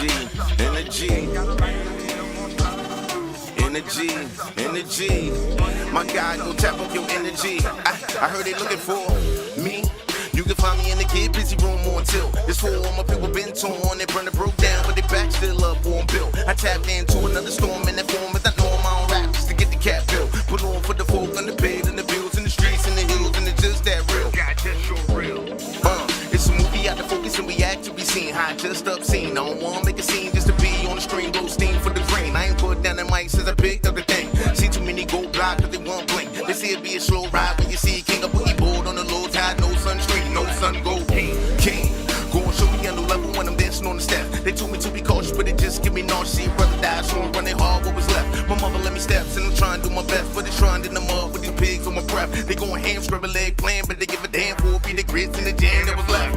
energy, energy. My guy, go tap up your energy. I heard they looking for me. You can find me in the kid busy room on tilt. This for all my people been torn. They burn the broke down, but they back still up on bill. I tapped into another storm in that form. As I know I'm on rap just to get the cat bill. Put on for the folk on the bed and the bills in the streets and the hills, and it's just that real. God, just so real. It's a movie out to focus and we act to be seen. High just obscene. I don't wanna make a scene just to be on the screen. Blow steam for the grain. I ain't put down the mic since I picked up the thing. See too many go blind cause they won't blink. They say it be a slow ride when you see King of Boogie board on the low tide. No sunscreen, no sun go king. Go and show me a new level when I'm dancing on the step. They told me to be cautious but it just give me nausea. Brother died so I'm running hard what was left. My mother let me steps and I'm trying to do my best. But it's trying in the mud with these pigs on my breath. They going ham, scrub a leg playing, but they give a damn for be the grits and the jam that was left.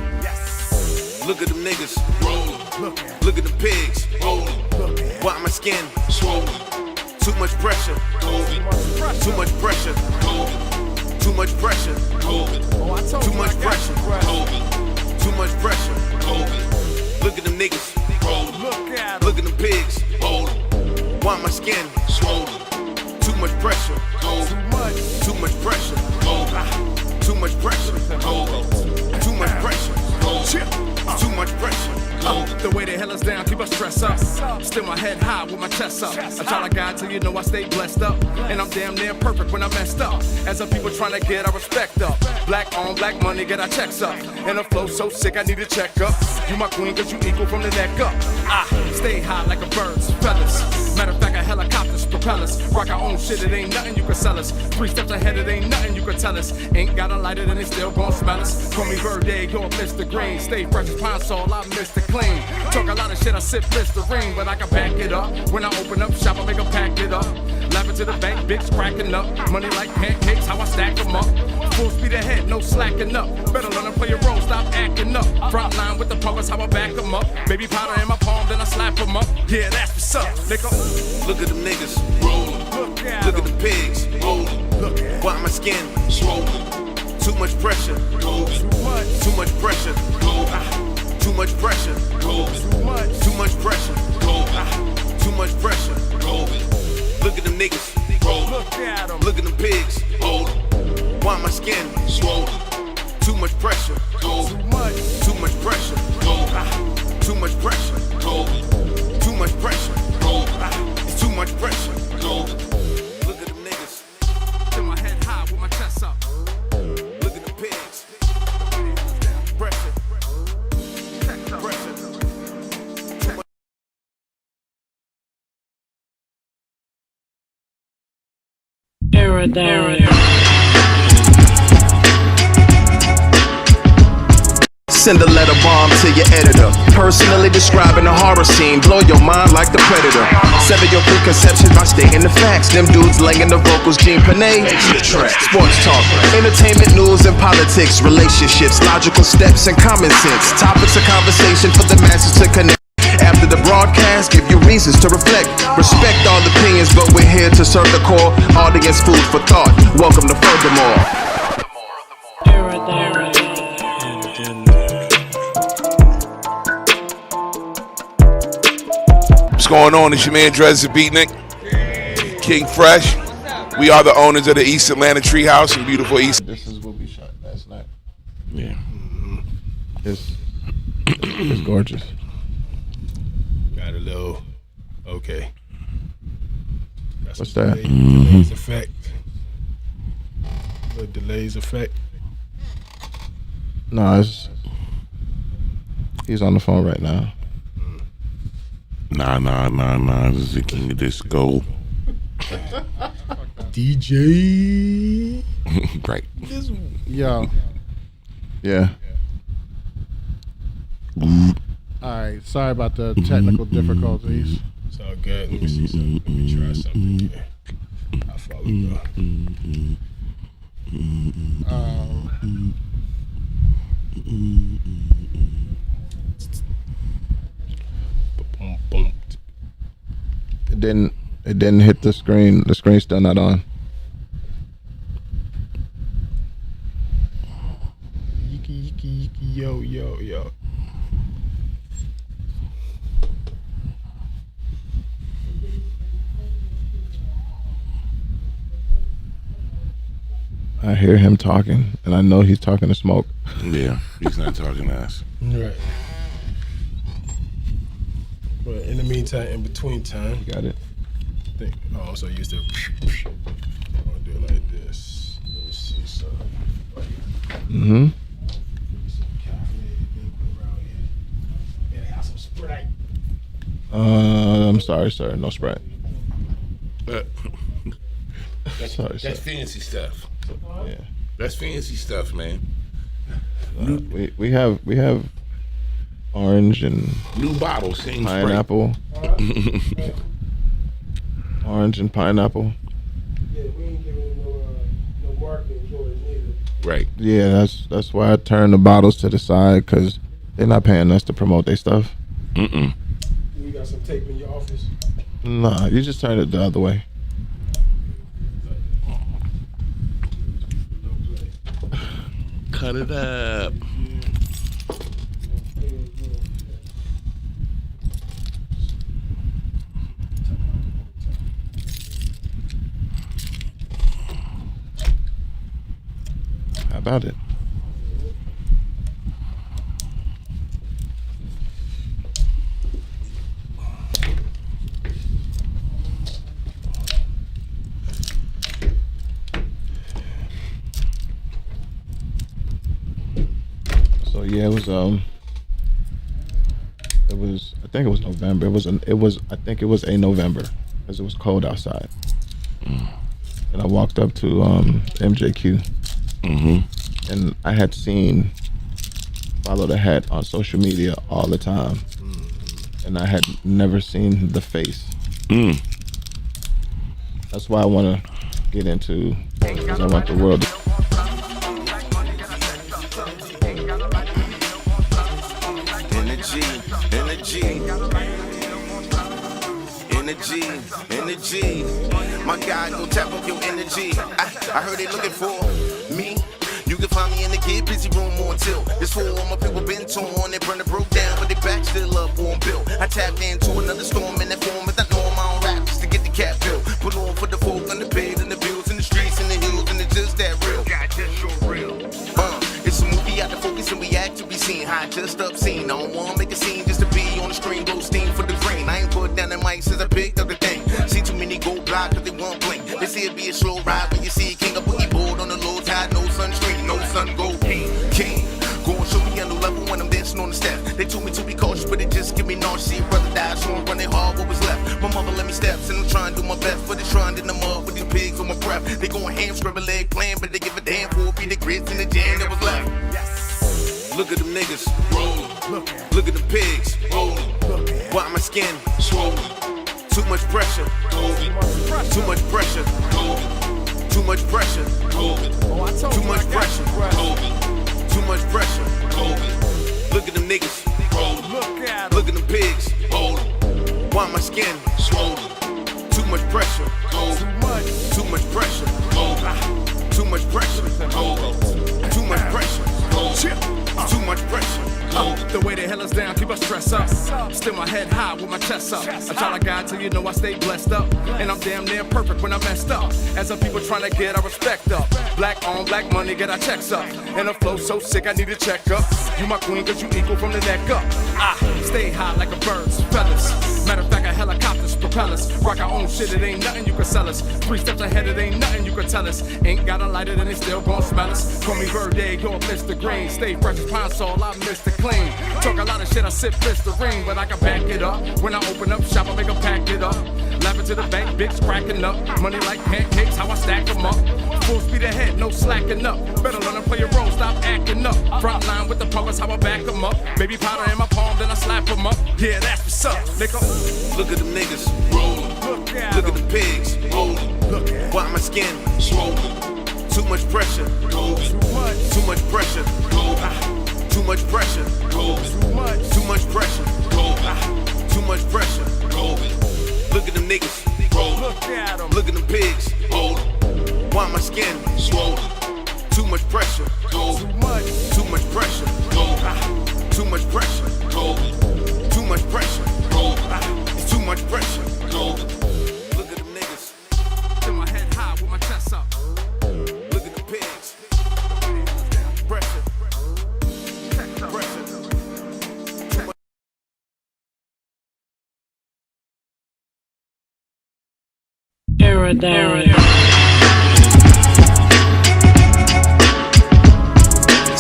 Look at them niggas rolling. Look at them pigs rolling. Why my skin swollen? Too much pressure. Too much pressure. Too much pressure. Too much pressure. Too much pressure. Look at them niggas rolling. Look at them pigs rolling. Why my skin swollen? Too much pressure. Too much pressure. Too much pressure. Too much pressure. Too much pressure. The way the hell is down, keep us stressed up. Still my head high with my chest up. I try to God till you know I stay blessed up. And I'm damn near perfect when I messed up. As a people trying to get our respect up. Black on black money, get our checks up. And the flow so sick, I need a checkup. You my queen, cause you equal from the neck up. Stay high like a bird's feathers. Matter of fact, a helicopter's propellers. Rock our own shit, it ain't nothing you can sell us. 3 steps ahead, it ain't nothing you can tell us. Ain't got a lighter, then they still gon' smell us. Call me Verde, you're Mr. Green. Stay fresh as pine sol, I miss the clean. Talk a lot of shit, I sip Listerine, but I can back it up. When I open up shop, I make them pack it up. Laughing to the bank, bitch cracking up. Money like pancakes, how I stack them up. Full speed ahead, no slacking up. Better learn to play your role, stop acting up. Front line with the puppets, how I back them up. Baby powder in my palm, then I slap them up. Yeah, that's what's up, nigga. Look at them niggas rolling. Look at them pigs rolling. Why my skin swollen? Too much pressure. Too much pressure. Too much pressure. Too much pressure. Too much pressure. Look at them niggas rolling. Look at them pigs rolling. Why my skin swollen? Too much pressure. Too much pressure. Too much pressure. Too much pressure. It's too much pressure. Look at them niggas. Till my head high with my chest up. Look at the pigs. Pressure. Pressure. Send a letter bomb to your editor. Personally describing a horror scene. Blow your mind like the Predator. Sever your preconceptions by stating the facts. Them dudes laying the vocals, Gene Panay. Sports talk, entertainment, news, and politics. Relationships, logical steps, and common sense. Topics of conversation for the masses to connect. After the broadcast, give you reasons to reflect. Respect all opinions, but we're here to serve the core audience food for thought. Welcome to Furthermore. What's going on? It's your man Dres, the Beatnik, King Fresh. We are the owners of the East Atlanta Treehouse in beautiful East. This is what we shot last night. Yeah. It's gorgeous. Got a little, okay. What's that? Delays effect. A little delays effect. No, he's on the phone right now. Nah. This is the king of disco. DJ. Right. Yo. Yeah. Alright, sorry about the technical difficulties. It's all good. Let me see something. Let me try something here. How far we go? It didn't hit the screen. The screen's still not on. Yiki, yo. I hear him talking, and I know he's talking to Smoke. Yeah, he's not talking to us. Right. But in the meantime, in between time, You got it? think. Oh, I'm so used to. I'm gonna do it like this. Let me see something. Mm-hmm. I'm sorry, sir. No Sprite. Sorry, sir. That's fancy stuff. Yeah. That's fancy stuff, man. We have orange and New bottle, same pineapple. Orange and pineapple. Yeah, we ain't giving no marketing choice neither. Right. Yeah, that's why I turned the bottles to the side, because they're not paying us to promote their stuff. Mm-mm. You got some tape in your office? Nah, you just turn it the other way. Cut it up. How about it? So yeah, it was I think it was November. I think it was a November, because it was cold outside. And I walked up to MJQ. Mm-hmm. And I had seen Follow the Hat on social media all the time. And I had never seen the face. Mm. That's why I want to get into, because I want the world to... Energy. My God, go tap up your energy. I heard they looking for me. You can find me in the kid busy room on tilt. This for all my people been torn. They burn the broke down, but they back still up on bill. I tapped into another storm in that form. As I know I'm on rap just to get the cat bill. Put on for the folk on the bed and the bills in the streets and the hills, and it's just that real. God, just so real. It's a movie out the focus and we act to be seen. High just up scene. I don't wanna make a scene just to be on the screen. Blow steam for the brain. I ain't put down the mic since I picked up the thing. See too many go blind cause they won't blink. They say it be a slow ride when you see a king of boogie board on the low tide. No sunscreen, no sun go king. Go and show me a new level when I'm dancing on the step. They told me to be cautious, but it just give me nausea. Brother died, so I'm running hard what was left. My mother let me steps and I'm trying to do my best. But it's trying in the mud with these pigs on my breath. They going ham, scrub a leg playing, but they give a damn for be the grits and the jam that was left. Look at them niggas rolling. Look at them pigs rolling. Why my skin swollen? Too much pressure. Too much pressure. Too much pressure. Too much pressure. Too much pressure. Look at them niggas rolling. Look at them pigs rolling. Why my skin swollen? Too much pressure. Too much pressure. Too much pressure. Too much pressure. Too much pressure. The way the hell is down, keep us stressed up. Still my head high with my chest up. I try to God till you know I stay blessed up. And I'm damn near perfect when I messed up. As some people trying to get our respect up. Black on black money, get our checks up. And the flow so sick, I need a checkup. You my queen, cause you equal from the neck up. I stay high like a bird's feathers. Matter of fact, a helicopter's propellers. Rock our own shit, it ain't nothing you can sell us. 3 steps ahead, it ain't nothing you can tell us. Ain't got a lighter, then they still gon' smell us. Call me Verde, you're Mr. Green. Stay fresh as pine sol, I miss the clean. Talk a lot of shit, I sip Listerine, but I can back it up. When I open up shop, I make them pack it up. Laughing to the bank, bitch cracking up. Money like pancakes, how I stack them up. Full speed ahead, no slacking up. Better learn to play your role, stop acting up. Front line with the puppets, how I back them up. Baby powder in my palm, then I slap them up. Yeah, that's what's up, nigga. Look at them niggas rolling. Look at them pigs rolling. Why my skin swollen? Too much pressure. Too much pressure. Too much pressure. Too much pressure. Too much pressure. Look at them niggas rolling. Look at them pigs rolling. Why my skin swollen? Too much pressure. Too much pressure. Too much pressure. Too much pressure. It's too much pressure. Look at them niggas. In my head high with my chest up. Look at the pigs.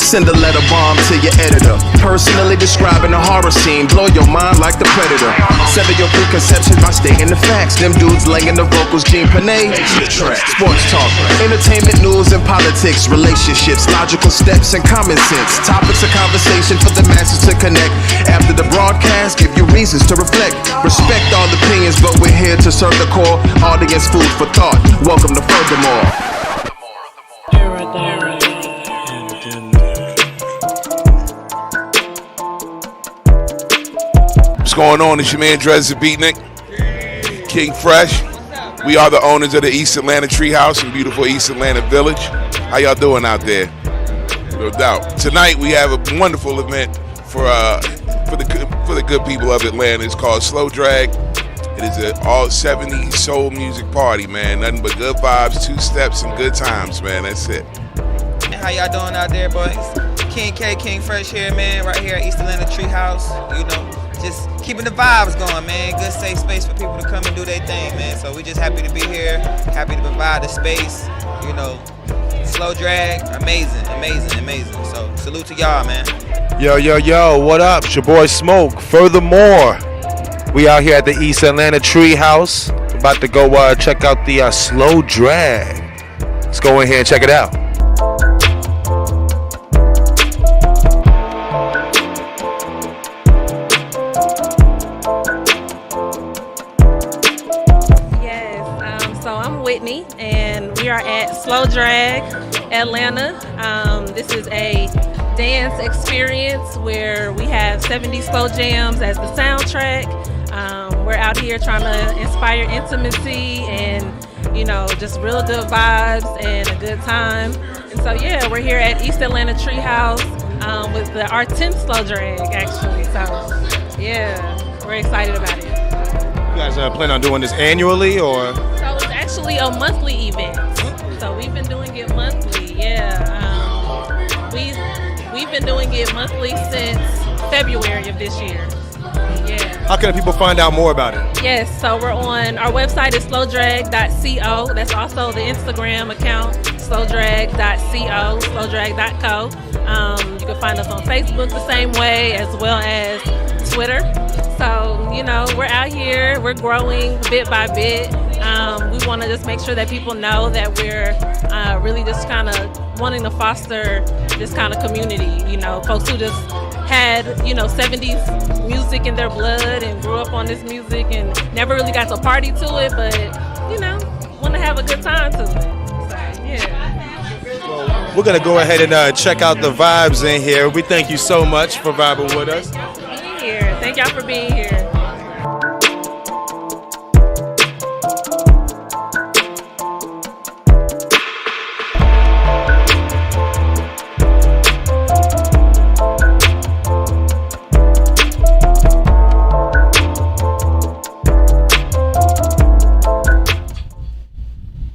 Send a letter bomb to your editor. Personally describing a horror scene. Blow your mind like the Predator. Sever your preconceptions by stating the facts. Them dudes laying the vocals, Gene Panay. Sports talk, entertainment, news, and politics. Relationships, logical steps, and common sense. Topics of conversation for the masses to connect. After the broadcast, give you reasons to reflect. Respect all opinions, but we're here to serve the core audience food for thought. Welcome to Furthermore. What's going on? It's your man Dres, Beatnik, King Fresh. We are the owners of the East Atlanta Treehouse in beautiful East Atlanta Village. How y'all doing out there? No doubt. Tonight we have a wonderful event for the good people of Atlanta. It's called Slow Drag. It is an all 70s soul music party, man. Nothing but good vibes, two steps, and good times, man. That's it. How y'all doing out there, boys? King K, King Fresh here, man. Right here at East Atlanta Treehouse. You know, just keeping the vibes going, man. Good safe space for people to come and do their thing, man. So we just happy to be here. Happy to provide the space. You know, Slow Drag, amazing. So salute to y'all, man. Yo, what up? It's your boy Smoke. Furthermore, we out here at the East Atlanta Treehouse. About to go check out the Slow Drag. Let's go in here and check it out. Whitney, and we are at Slow Drag Atlanta. This is a dance experience where we have 70 slow jams as the soundtrack. We're out here trying to inspire intimacy and, you know, just real good vibes and a good time. And so, yeah, we're here at East Atlanta Treehouse with our 10th Slow Drag, actually. So, yeah, we're excited about it. You guys plan on doing this annually, or? So it's actually a monthly event. So we've been doing it monthly, yeah. We've been doing it monthly since February of this year. Yeah. How can people find out more about it? Yes, so we're on, our website is slowdrag.co. That's also the Instagram account, slowdrag.co, slowdrag.co. You can find us on Facebook the same way, as well as Twitter. So, you know, we're out here, we're growing bit by bit. We want to just make sure that people know that we're really just kind of wanting to foster this kind of community. You know, folks who just had, you know, 70s music in their blood and grew up on this music and never really got to party to it, but, you know, want to have a good time to it. So, yeah. Well, we're going to go ahead and check out the vibes in here. We thank you so much for vibing with us. Thank y'all for being here.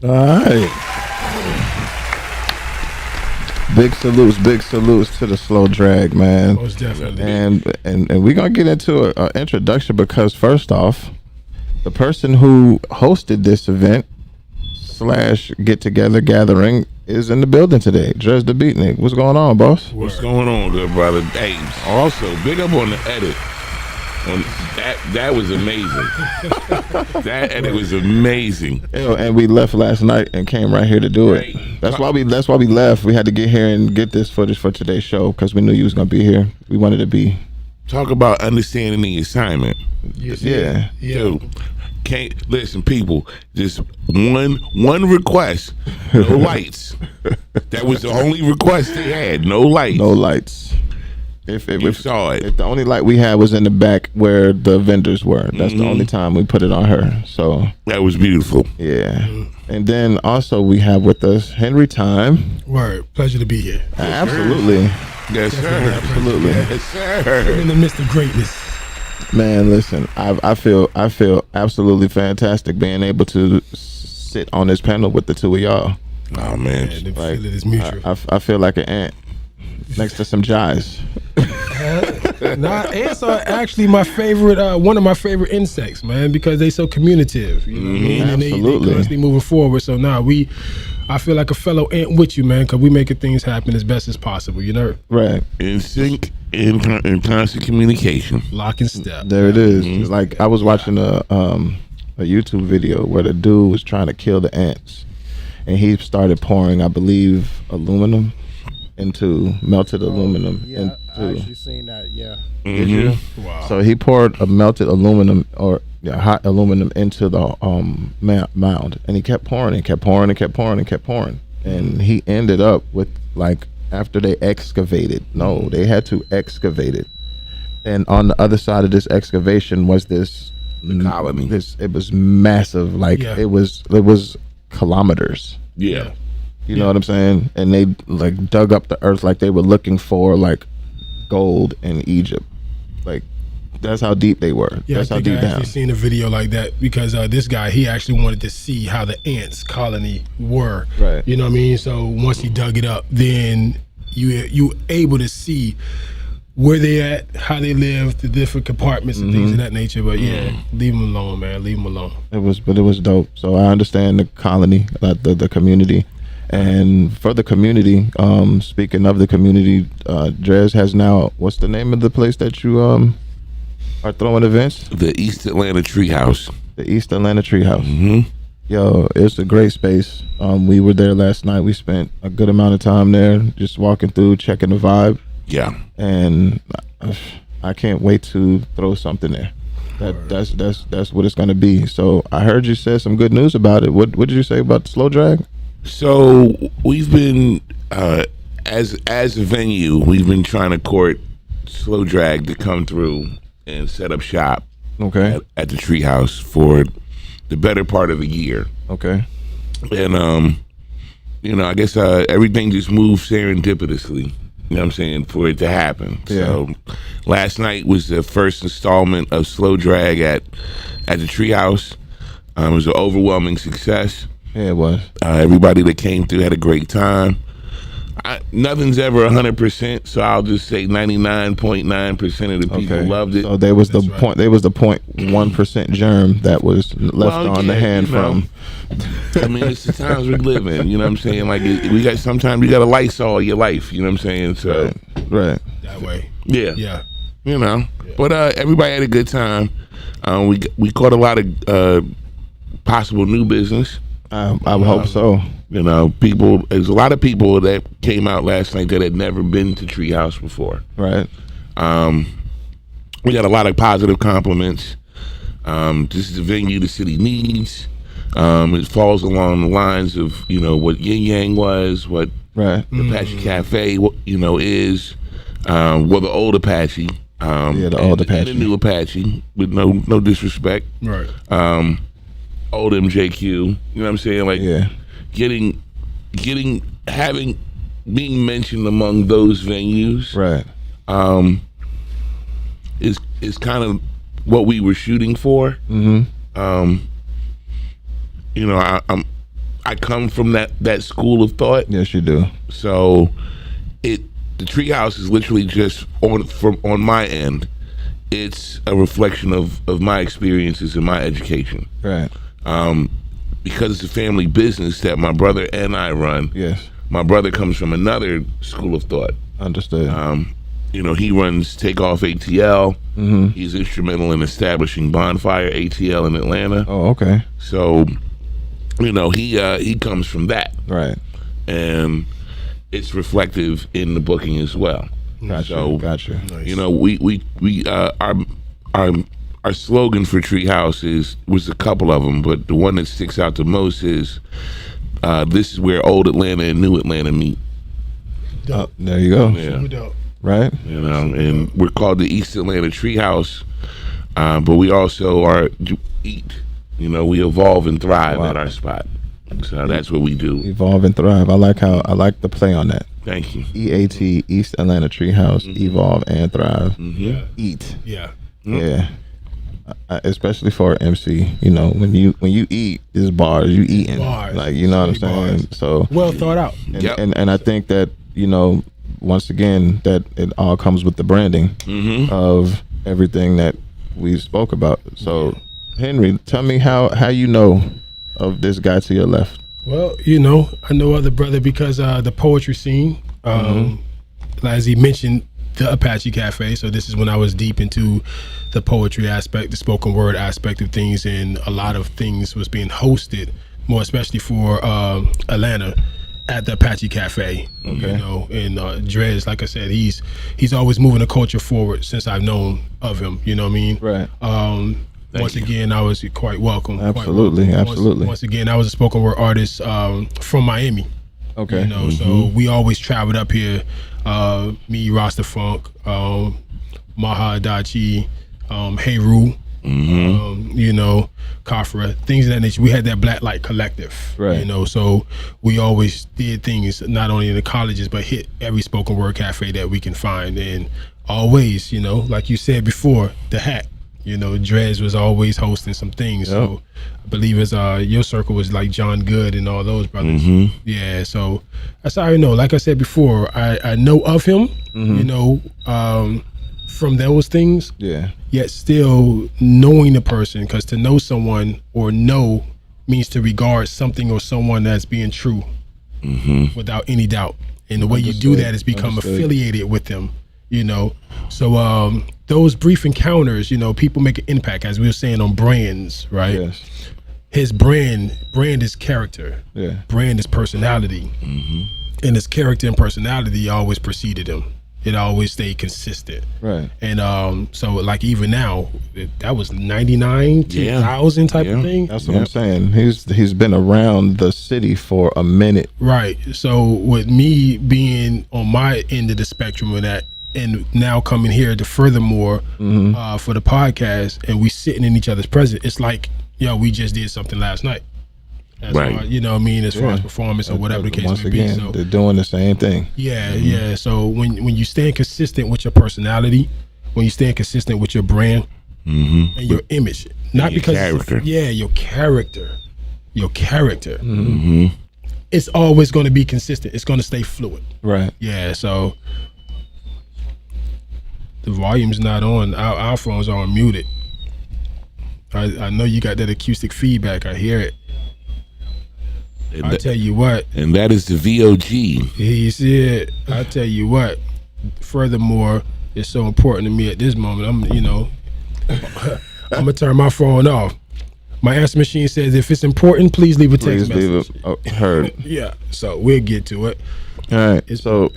All right. Big salutes to the Slow Drag, man. Most definitely. And we're gonna get into an introduction, because first off, the person who hosted this event / get together gathering is in the building today. Dres the Beatnik. What's going on, boss? What's going on, good brother? Hey, also big up on the edit. That was amazing. That edit was amazing. And we left last night and came right here to do it. That's why we left. We had to get here and get this footage for today's show, because we knew you was gonna be here. We wanted to be. Talk about understanding the assignment. Yeah. Dude, can't listen, people. Just one request. No lights. That was the only request they had. No lights. No lights. If saw it. If the only light we had was in the back where the vendors were, that's the only time we put it on her. So that was beautiful. Yeah. And then also we have with us Henry Tyme. Word. Pleasure to be here. Absolutely. Yes, sir. Absolutely. Yes, sir. In the midst of greatness. Man, listen, I feel absolutely fantastic being able to sit on this panel with the two of y'all. Oh man, the feeling is mutual. I feel like an ant. next to some jives. Ants are actually my favorite, one of my favorite insects, man, because they so communicative. You know what I mean? And they constantly moving forward. So I feel like a fellow ant with you, man, because we making things happen as best as possible. You know, right? In sync, in constant communication, lock and step. There it is. It's like I was watching a YouTube video where the dude was trying to kill the ants, and he started pouring, I believe, melted aluminum into. I actually seen that. Yeah. Did you? Wow. So he poured a melted aluminum hot aluminum into the mound, and he kept pouring and kept pouring and kept pouring and kept pouring, and he ended up with, like, after they excavated. No, they had to excavate it, and on the other side of this excavation was this colony. It was massive, like it was kilometers. Yeah. You know what I'm saying? And they like dug up the earth like they were looking for like gold in Egypt. Like that's how deep they were. Yeah, that's I how think deep I actually seen a video like that because this guy, he actually wanted to see how the ants colony were. Right. You know what I mean? So once he dug it up, then you able to see where they at, how they live, the different compartments and things of that nature. But yeah, leave them alone, man. Leave them alone. It was dope. So I understand the colony, the community. And for the community, speaking of the community, Dres has now, what's the name of the place that you are throwing events? The East Atlanta Treehouse. The East Atlanta Treehouse. Yo, it's a great space. We were there last night. We spent a good amount of time there, just walking through, checking the vibe. Yeah. And I can't wait to throw something there. That's what it's gonna be. So I heard you said some good news about it. What did you say about the Slow Drag? So we've been as a venue, we've been trying to court Slow Drag to come through and set up shop. Okay. At the Treehouse for the better part of a year. Okay. And I guess everything just moved serendipitously. You know what I'm saying, for it to happen. Yeah. So last night was the first installment of Slow Drag at the Treehouse. It was an overwhelming success. Yeah, it was. Everybody that came through had a great time. Nothing's ever 100%, so I'll just say 99.9% of the people loved it. So there was the point. There was the 0.1% germ that was left on the hand from. I mean, it's the times we live in. You know what I'm saying? Like sometimes you got to Lysol your life. You know what I'm saying? So right. That way. Yeah. Yeah. You know, but everybody had a good time. We caught a lot of possible new business. I hope so. You know, there's a lot of people that came out last night that had never been to Treehouse before. Right. We got a lot of positive compliments. This is the venue the city needs. It falls along the lines of, what Yin Yang was, what the Apache Cafe, is, the old Apache. The old Apache. And the new Apache, with no disrespect. Right. Old MJQ, you know what I'm saying? Like, being mentioned among those venues, right? Is kind of what we were shooting for. I come from that school of thought. Yes, you do. So, the Treehouse is literally just on my end. It's a reflection of my experiences and my education. Right. Because it's a family business that my brother and I run. Yes. My brother comes from another school of thought. Understood. He runs Takeoff ATL. Mm-hmm. He's instrumental in establishing Bonfire ATL in Atlanta. Oh, okay. So, he comes from that. Right. And it's reflective in the booking as well. Gotcha. So, gotcha. Nice. Our slogan for Treehouse was a couple of them, but the one that sticks out the most is this is where old Atlanta and new Atlanta meet. There you go. Yeah. Right. And we're called the East Atlanta Treehouse, but we also eat. We evolve and thrive at our spot. So that's what we do. Evolve and thrive. I like the play on that. Thank you. EAT, East Atlanta Treehouse, evolve and thrive. Yeah. Eat. Yeah. Yeah. Especially for MC, when you eat, it's bars. You eating, bars. Like, you know what I'm saying. Bars. So well thought out. And I think that once again, that it all comes with the branding of everything that we spoke about. So, Henry, tell me how you know of this guy to your left. Well, I know of the brother because the poetry scene, as he mentioned, the Apache Cafe. So this is when I was deep into the poetry aspect, the spoken word aspect of things, and a lot of things was being hosted, more especially for Atlanta, at the Apache Cafe. And Dres, like I said, he's always moving the culture forward since I've known of him. You know what I mean? Right. Once again, I was quite welcome. Absolutely. Once again, I was a spoken word artist from Miami. Okay. So we always traveled up here. Me, Rasta Funk, Maha Adachi, Heru, Kafra, things of that nature. We had that Black Light Collective, right? So we always did things not only in the colleges but hit every spoken word cafe that we can find, and always, like you said before, the hat. Dres was always hosting some things. Yep. So I believe your circle was like John Good and all those brothers. Yeah, so that's how I know. Like I said before, I know of him, from those things. Yeah. Yet still knowing the person, because to know someone or know means to regard something or someone that's being true without any doubt. And the way you do that is become affiliated with them. So those brief encounters, people make an impact, as we were saying, on brands, right? Yes. His brand is character. Yeah. Brand is personality. And his character and personality always preceded him. It always stayed consistent. Right. And so like even now, that was 99, 2000 type of thing. That's what I'm saying. He's been around the city for a minute. Right. So with me being on my end of the spectrum of that, and now coming here to furthermore for the podcast, and we sitting in each other's presence, it's like, we just did something last night. As far, as far as performance or whatever the case may be. So they're doing the same thing. Yeah. So when you stand consistent with your personality, when you stand consistent with your brand and your image, not your because character. Your character. It's always going to be consistent. It's going to stay fluid. Right. Yeah. So the volume's not on. Our phones are muted. I know you got that acoustic feedback. I hear it. I tell you what. And that is the VOG. He said, I tell you what. Furthermore, it's so important to me at this moment. I'm gonna turn my phone off. My answer machine says, if it's important, please leave a text message. Heard. Yeah. So we'll get to it. All right. So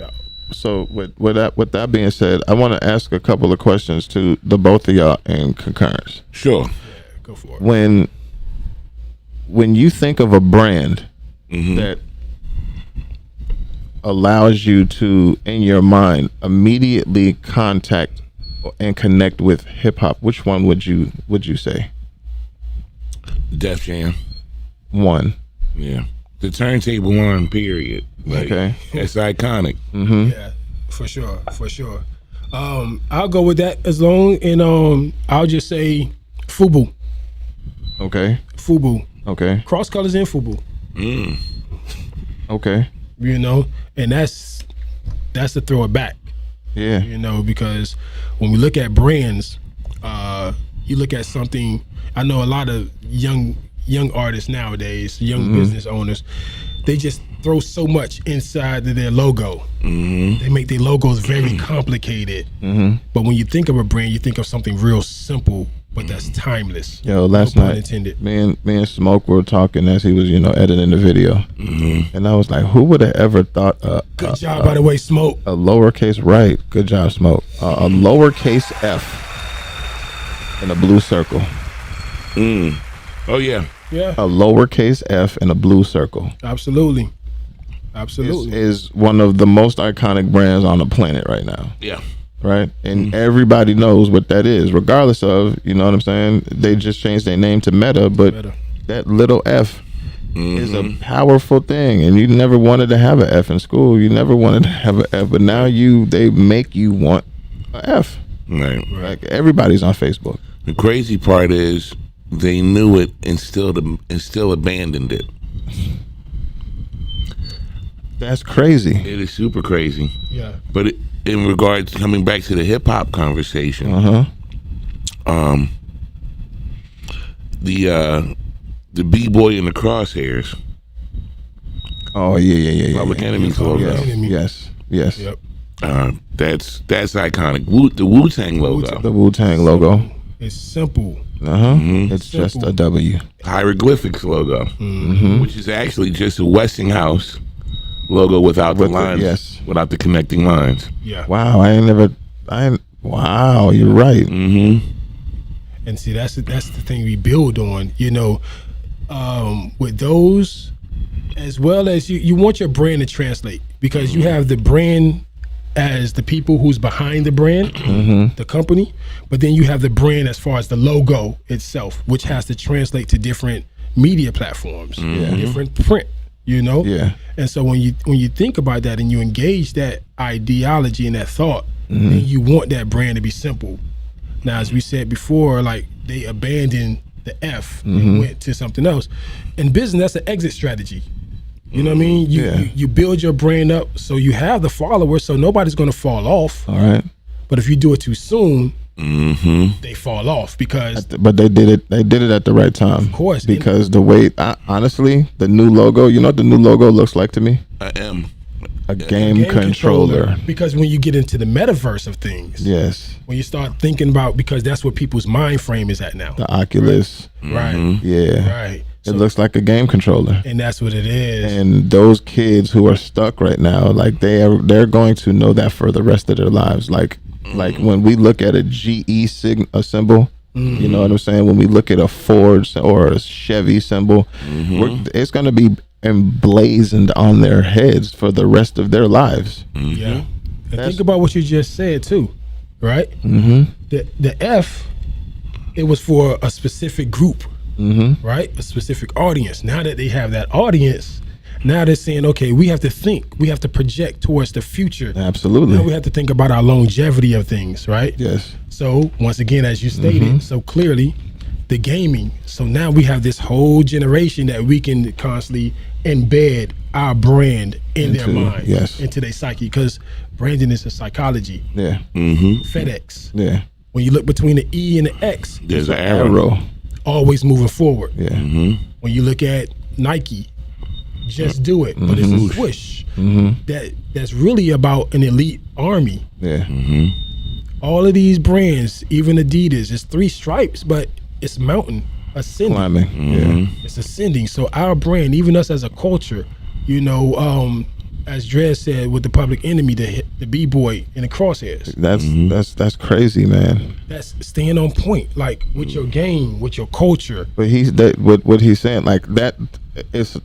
with that being said, I want to ask a couple of questions to the both of y'all in concurrence. Sure. Yeah, go for it. When you think of a brand that allows you to, in your mind, immediately contact and connect with hip hop, which one would you say? Def Jam. One. Yeah. The Turntable One, period. Okay. It's iconic. Yeah, for sure. I'll go with that as long, and I'll just say Fubu. Okay. Fubu. Okay. Cross Colors and Fubu. Okay. And that's to throw it back. Yeah. Because when we look at brands, you look at something. I know a lot of young artists nowadays, young business owners, they just throw so much inside of their logo. They make their logos very complicated. But when you think of a brand, you think of something real simple, but that's timeless. Last night, me and Smoke were talking as he was, editing the video, and I was like, "Who would have ever thought?" Good job, by the way, Smoke. A lowercase, right? Good job, Smoke. A lowercase F in a blue circle. Oh yeah. Yeah. A lowercase F in a blue circle. Absolutely. Is one of the most iconic brands on the planet right now. Yeah. Right? And everybody knows what that is, regardless of, you know what I'm saying? They just changed their name to Meta, but that little F is a powerful thing. And you never wanted to have an F in school. You never wanted to have an F, but now they make you want an F. Right. Like everybody's on Facebook. The crazy part is they knew it and still abandoned it. That's crazy. It is super crazy. Yeah. But in regards coming back to the hip hop conversation, the B-boy in the crosshairs. Oh yeah. Public Enemy's logo. Yes. Yep. That's iconic. The Wu-Tang logo. The Wu-Tang logo. It's simple. It's just a W. Hieroglyphics logo, which is actually just a Westinghouse logo without the lines, without the connecting lines. Yeah. Wow, wow, you're right. And see, that's the thing we build on, with those, as well as you want your brand to translate, because you have the brand as the people who's behind the brand, the company, but then you have the brand as far as the logo itself, which has to translate to different media platforms, different print, Yeah. And so when you think about that and you engage that ideology and that thought, then you want that brand to be simple. Now, as we said before, like they abandoned the F and went to something else. In business, that's an exit strategy. You know what I mean? You build your brand up so you have the followers, so nobody's going to fall off. All right. But if you do it too soon, they fall off because. But they did it. They did it at the right time. Of course. Because the way, honestly, the new logo. You know what the new logo looks like to me? A game controller. Because when you get into the metaverse of things, when you start thinking about, because that's what people's mind frame is at now. The Oculus. Right. Yeah. Right. It looks like a game controller. And that's what it is. And those kids who are stuck right now, like they're going to know that for the rest of their lives. Like when we look at a GE symbol, you know what I'm saying? When we look at a Ford or a Chevy symbol, it's going to be emblazoned on their heads for the rest of their lives. Yeah. And think about what you just said too, right? The F, it was for a specific group. Right? A specific audience. Now that they have that audience, now they're saying, okay, we have to think, we have to project towards the future. Absolutely. Now we have to think about our longevity of things, right? Yes. So once again, as you stated so clearly, the gaming. So now we have this whole generation that we can constantly embed our brand in their mind, into their psyche, because branding is a psychology. Yeah. FedEx. Yeah. When you look between the E and the X, there's an arrow. Always moving forward. Yeah. When you look at Nike, just do it, but it's a swoosh. That's really about an elite army. Yeah. All of these brands, even Adidas, it's 3 stripes, but it's mountain ascending. Climbing. Yeah. It's ascending. So our brand, even us as a culture, as Dres said with the Public Enemy, the B-boy in the crosshairs. That's crazy, man. That's staying on point, like with your game, with your culture. But what he's saying, like that, it's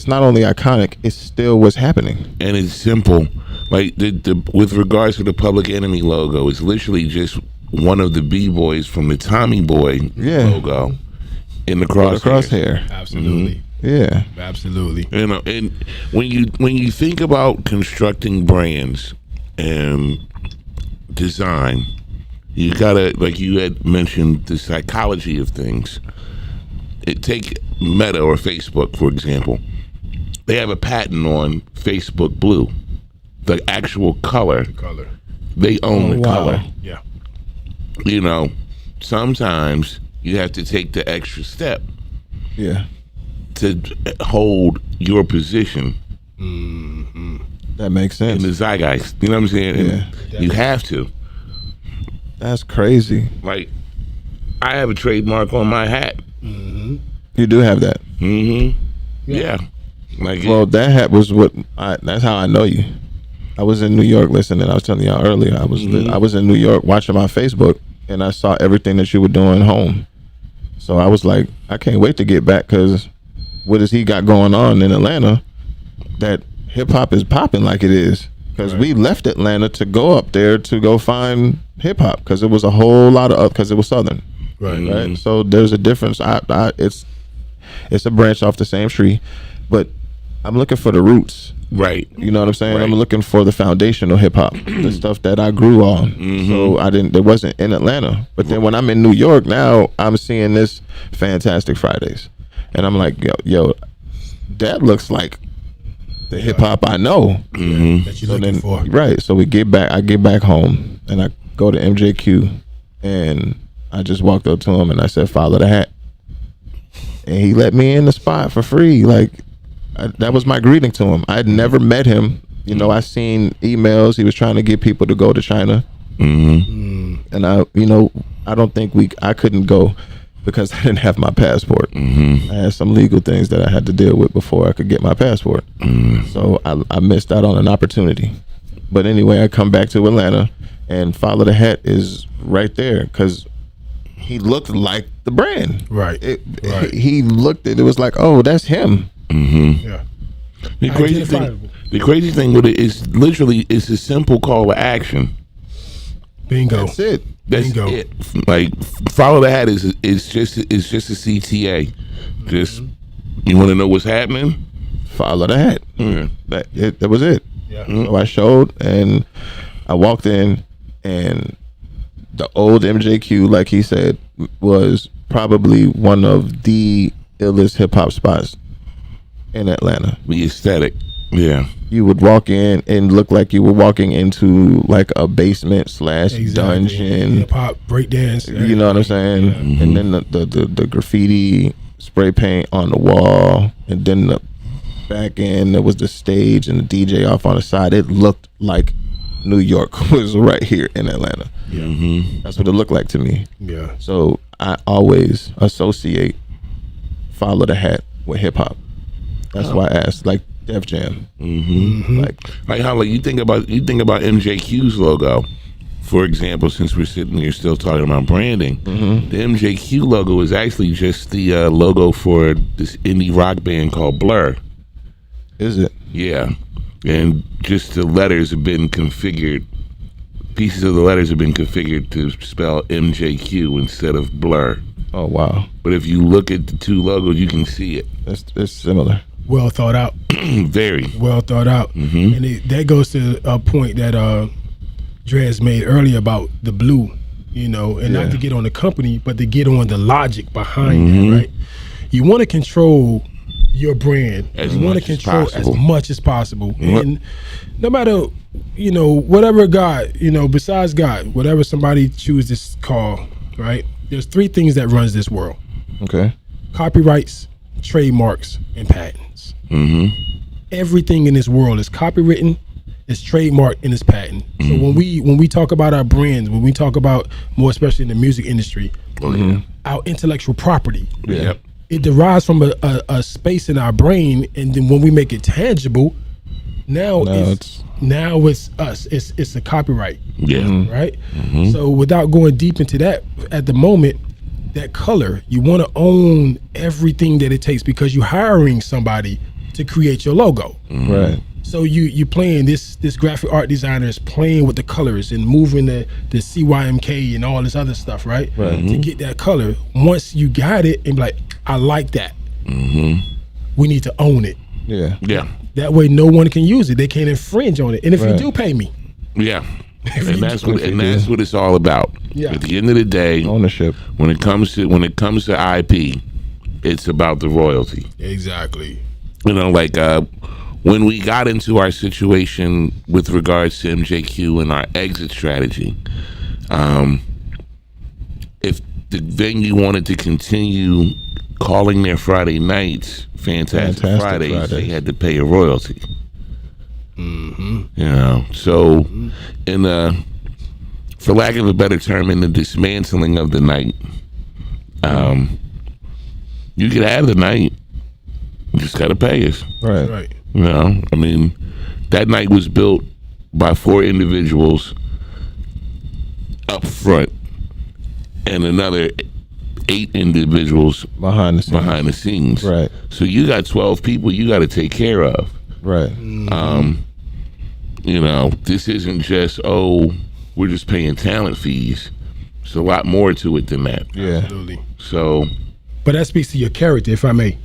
not only iconic, it's still what's happening. And it's simple. Like with regards to the Public Enemy logo, it's literally just one of the B-boys from the Tommy Boy logo in the crosshair. Absolutely. Yeah, absolutely. And when you think about constructing brands and design, you gotta, like you had mentioned, the psychology of things. Take Meta or Facebook, for example. They have a patent on Facebook blue, the actual color. They own the color. Yeah. Sometimes you have to take the extra step. Yeah. To hold your position. That makes sense. In the zeitgeist. You know what I'm saying? Yeah. You have to. That's crazy. Like, I have a trademark on my hat. You do have that. Yeah. Like, well, that hat was that's how I know you. I was in New York listening. I was telling y'all earlier. I was in New York watching my Facebook, and I saw everything that you were doing home. So I was like, I can't wait to get back, because what has he got going on in Atlanta that hip hop is popping like it is? Because we left Atlanta to go up there to go find hip hop, because it was a whole lot of because it was Southern, right? So there's a difference. It's a branch off the same tree, but I'm looking for the roots. Right. You know what I'm saying? Right. I'm looking for the foundational hip hop, the stuff that I grew on. So it wasn't in Atlanta. But then when I'm in New York now, I'm seeing this Fantastic Fridays. And I'm like, yo, that looks like the hip hop I know. That you're looking for. Right. So I get back home and I go to MJQ and I just walked up to him and I said, "Follow the hat." And he let me in the spot for free. Like that was my greeting to him. I had never met him. You know, I seen emails. He was trying to get people to go to China. And I don't think I couldn't go because I didn't have my passport. I had some legal things that I had to deal with before I could get my passport. So I missed out on an opportunity. But anyway, I come back to Atlanta and Follow the Hat is right there because he looked like the brand. Right. He looked it was like, oh, that's him. Yeah. The crazy thing with it is literally it's a simple call to action. Bingo. That's it. That's Bingo. it. Like Follow the Hat is just a CTA. Just you want to know what's happening? Follow the hat. That was it. Yeah. So I showed and I walked in and the old MJQ, like he said, was probably one of the illest hip hop spots in Atlanta. The aesthetic. Yeah. You would walk in and look like you were walking into like a basement / dungeon. Hip hop, breakdance. You know what I'm saying? Yeah. And then the graffiti, spray paint on the wall, and then the back end there was the stage and the DJ off on the side. It looked like New York was right here in Atlanta. Yeah. That's what it looked like to me. Yeah. So I always associate Follow the Hat with hip hop. That's why I asked, like Def Jam. Like how you think about MJQ's logo, for example. Since we're sitting here still talking about branding, the MJQ logo is actually just the logo for this indie rock band called Blur. Is it? Yeah, and just the letters have been configured. Pieces of the letters have been configured to spell MJQ instead of Blur. Oh wow! But if you look at the two logos, you can see it. It's similar. Well thought out. Very well thought out. And that goes to a point that Dres made earlier about the blue, and not to get on the company, but to get on the logic behind it, right? You want to control your brand. You want to control as much as possible. And no matter, whatever God, besides God, whatever somebody chooses to call, right? There's 3 things that runs this world. Okay. Copyrights, trademarks, and patents. Everything in this world is copywritten, it's trademarked, and it's patent. So when we talk about our brands, when we talk about more especially in the music industry, our intellectual property, it derives from a space in our brain, and then when we make it tangible, now it's us. It's a copyright. Right. So without going deep into that, at the moment, that color, you want to own everything that it takes because you're hiring somebody to create your logo. Right. So you playing this graphic art designer is playing with the colors and moving the CYMK and all this other stuff, right? To get that color. Once you got it and be like, I like that. We need to own it. Yeah. That way no one can use it. They can't infringe on it. And if you do, pay me. Yeah. And that's what it's all about. Yeah. At the end of the day, ownership. When it comes to IP, it's about the royalty. Exactly. When we got into our situation with regards to MJQ and our exit strategy, if the venue wanted to continue calling their Friday nights Fantastic Fridays, they had to pay a royalty. So for lack of a better term, in the dismantling of the night, you could have the night, you just gotta pay us. Right. That night was built by 4 individuals up front and another 8 individuals behind the scenes. Right. So you got 12 people you got to take care of. Right. This isn't just, we're just paying talent fees. There's a lot more to it than that. Yeah. Absolutely. So. But that speaks to your character, if I may.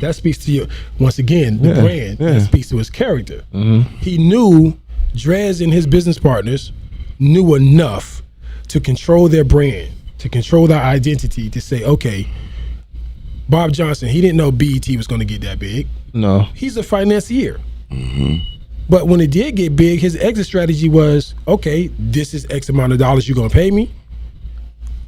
That speaks to your, once again, the brand. That speaks to his character. He knew, Dres and his business partners knew enough to control their brand, to control their identity, to say, okay, Bob Johnson, he didn't know BET was going to get that big. No. He's a financier. But when it did get big, his exit strategy was, okay, this is X amount of dollars you're gonna pay me,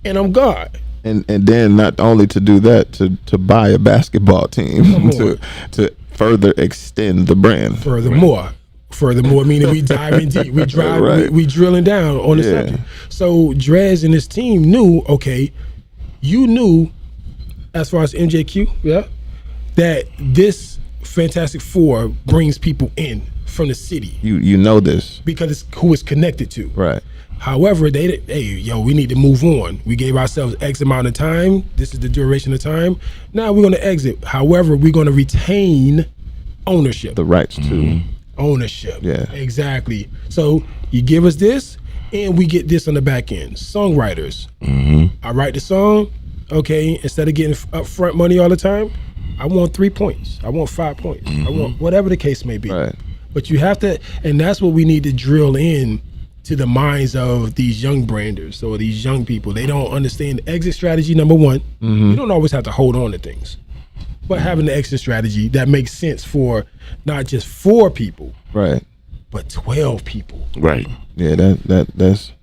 and I'm gone. And then not only to do that, to buy a basketball team to further extend the brand. Furthermore, meaning we diving deep, we drilling down on the subject. So Dres and his team knew, okay, you knew, as far as MJQ, that this Fantastic Four brings people in from the city. You know this because it's who it's connected to. Right. However, we need to move on. We gave ourselves X amount of time. This is the duration of time. Now we're going to exit. However, we're going to retain ownership. The rights to ownership. Yeah. Exactly. So you give us this, and we get this on the back end. Songwriters. I write the song. Okay, instead of getting upfront money all the time, I want 3 points. I want 5 points. I want whatever the case may be. Right. But you have to, and that's what we need to drill in to the minds of these young branders or these young people. They don't understand the exit strategy, number one. You don't always have to hold on to things. But having the exit strategy that makes sense for not just 4 people, right, but 12 people. Right. Yeah, that's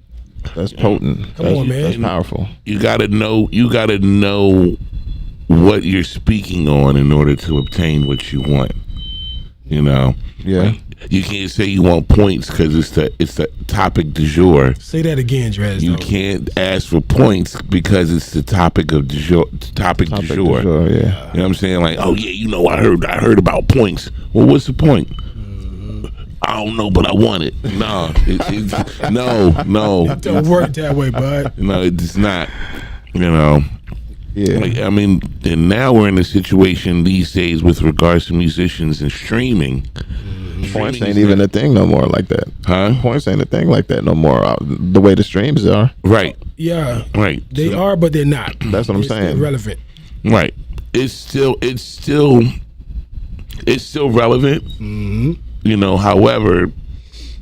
potent. Come on, man. That's powerful. You gotta know what you're speaking on in order to obtain what you want. You know. Yeah. Like, you can't say you want points because it's the topic du jour. Say that again, Dres. You can't ask for points because it's the topic of du jour. Du jour, yeah. You know what I'm saying? Like, oh yeah, you know, I heard about points. Well, what's the point? I don't know, but I want it. No, no. It don't work that way, bud. No, it's not. You know. Yeah. Like, I mean, and now we're in a situation these days with regards to musicians and streaming. Points ain't even a thing no more like that. Huh? Points ain't a thing like that no more. The way the streams are. Right. Yeah. Right. They are, but they're not. That's what I'm saying. Still relevant. Right. It's still relevant. You know, however,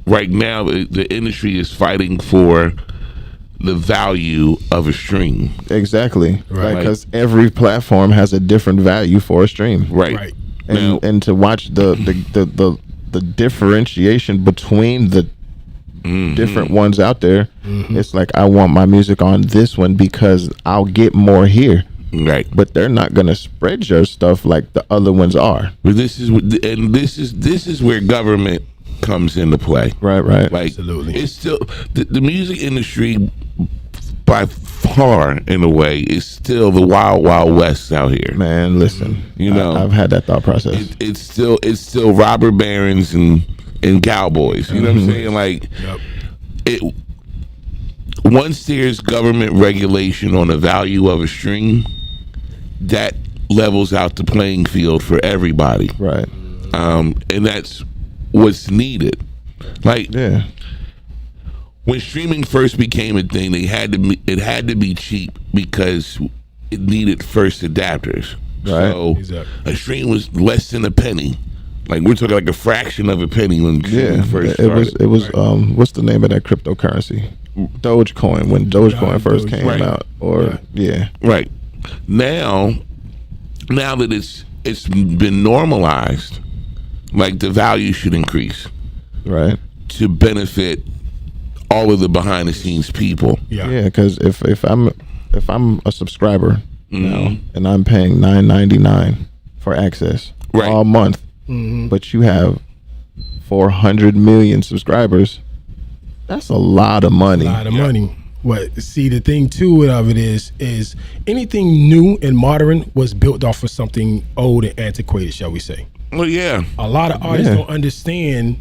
right now the industry is fighting for the value of a stream. Exactly. Right. Because every platform has a different value for a stream. Right. And to watch the differentiation between the different ones out there, it's like, I want my music on this one because I'll get more here. Right. But they're not gonna spread your stuff like the other ones are. But this is where government comes into play. Right. Like, absolutely. It's still the music industry by far, in a way, is still the wild west out here. Man, listen, you know, I've had that thought process. It's still robber barons and cowboys. You know what I'm saying? Like, once there's government regulation on the value of a stream, that levels out the playing field for everybody. Right. And that's what's needed. Like, yeah. When streaming first became a thing, it had to be cheap because it needed first adapters. Right. So a stream was less than a penny. Like, we're talking like a fraction of a penny when streaming first started. It was what's the name of that cryptocurrency? Dogecoin, when Dogecoin first came out. Or Right. Now that it's been normalized, like, the value should increase. Right. To benefit all of the behind the scenes people. Yeah, because if I'm a subscriber now and I'm paying $9.99 for access all month, but you have 400 million subscribers, that's a lot of money. Money. See, the thing too of it is anything new and modern was built off of something old and antiquated, shall we say? Well, yeah. A lot of artists don't understand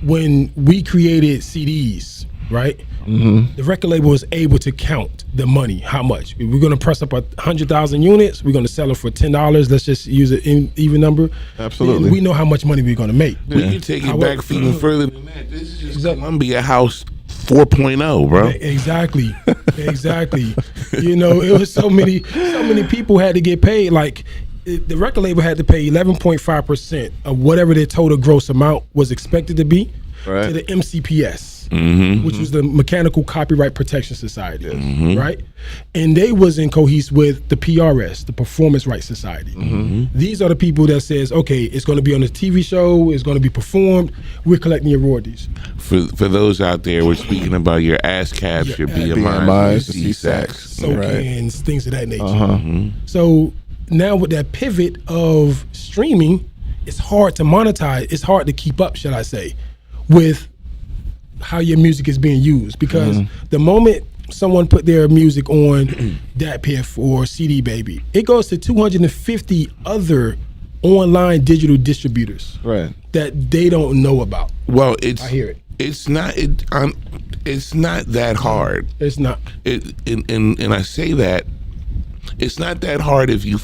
when we created CDs, right? The record label was able to count the money. How much? We're going to press up 100,000 units. We're going to sell it for $10. Let's just use an even number. Absolutely. And we know how much money we're going to make. We can take it back even further than that. This is just Columbia House 4.0, bro. Exactly. You know, it was so many people had to get paid. Like, the record label had to pay 11.5% of whatever their total gross amount was expected to be to the MCPS. which was the Mechanical Copyright Protection Society, right? And they was in cohese with the PRS, the Performance Rights Society. These are the people that says, okay, it's going to be on a TV show, it's going to be performed, we're collecting your royalties. For those out there, we're speaking about your ASCAPs, your BMIs, your CSACs, SOCANs, things of that nature. So now with that pivot of streaming, it's hard to monetize, it's hard to keep up, should I say, with how your music is being used, because the moment someone put their music on Dat Piff or CD Baby, it goes to 250 other online digital distributors that they don't know about. Well, I hear it. It's not it's not that hard. It's not. And I say that it's not that hard if you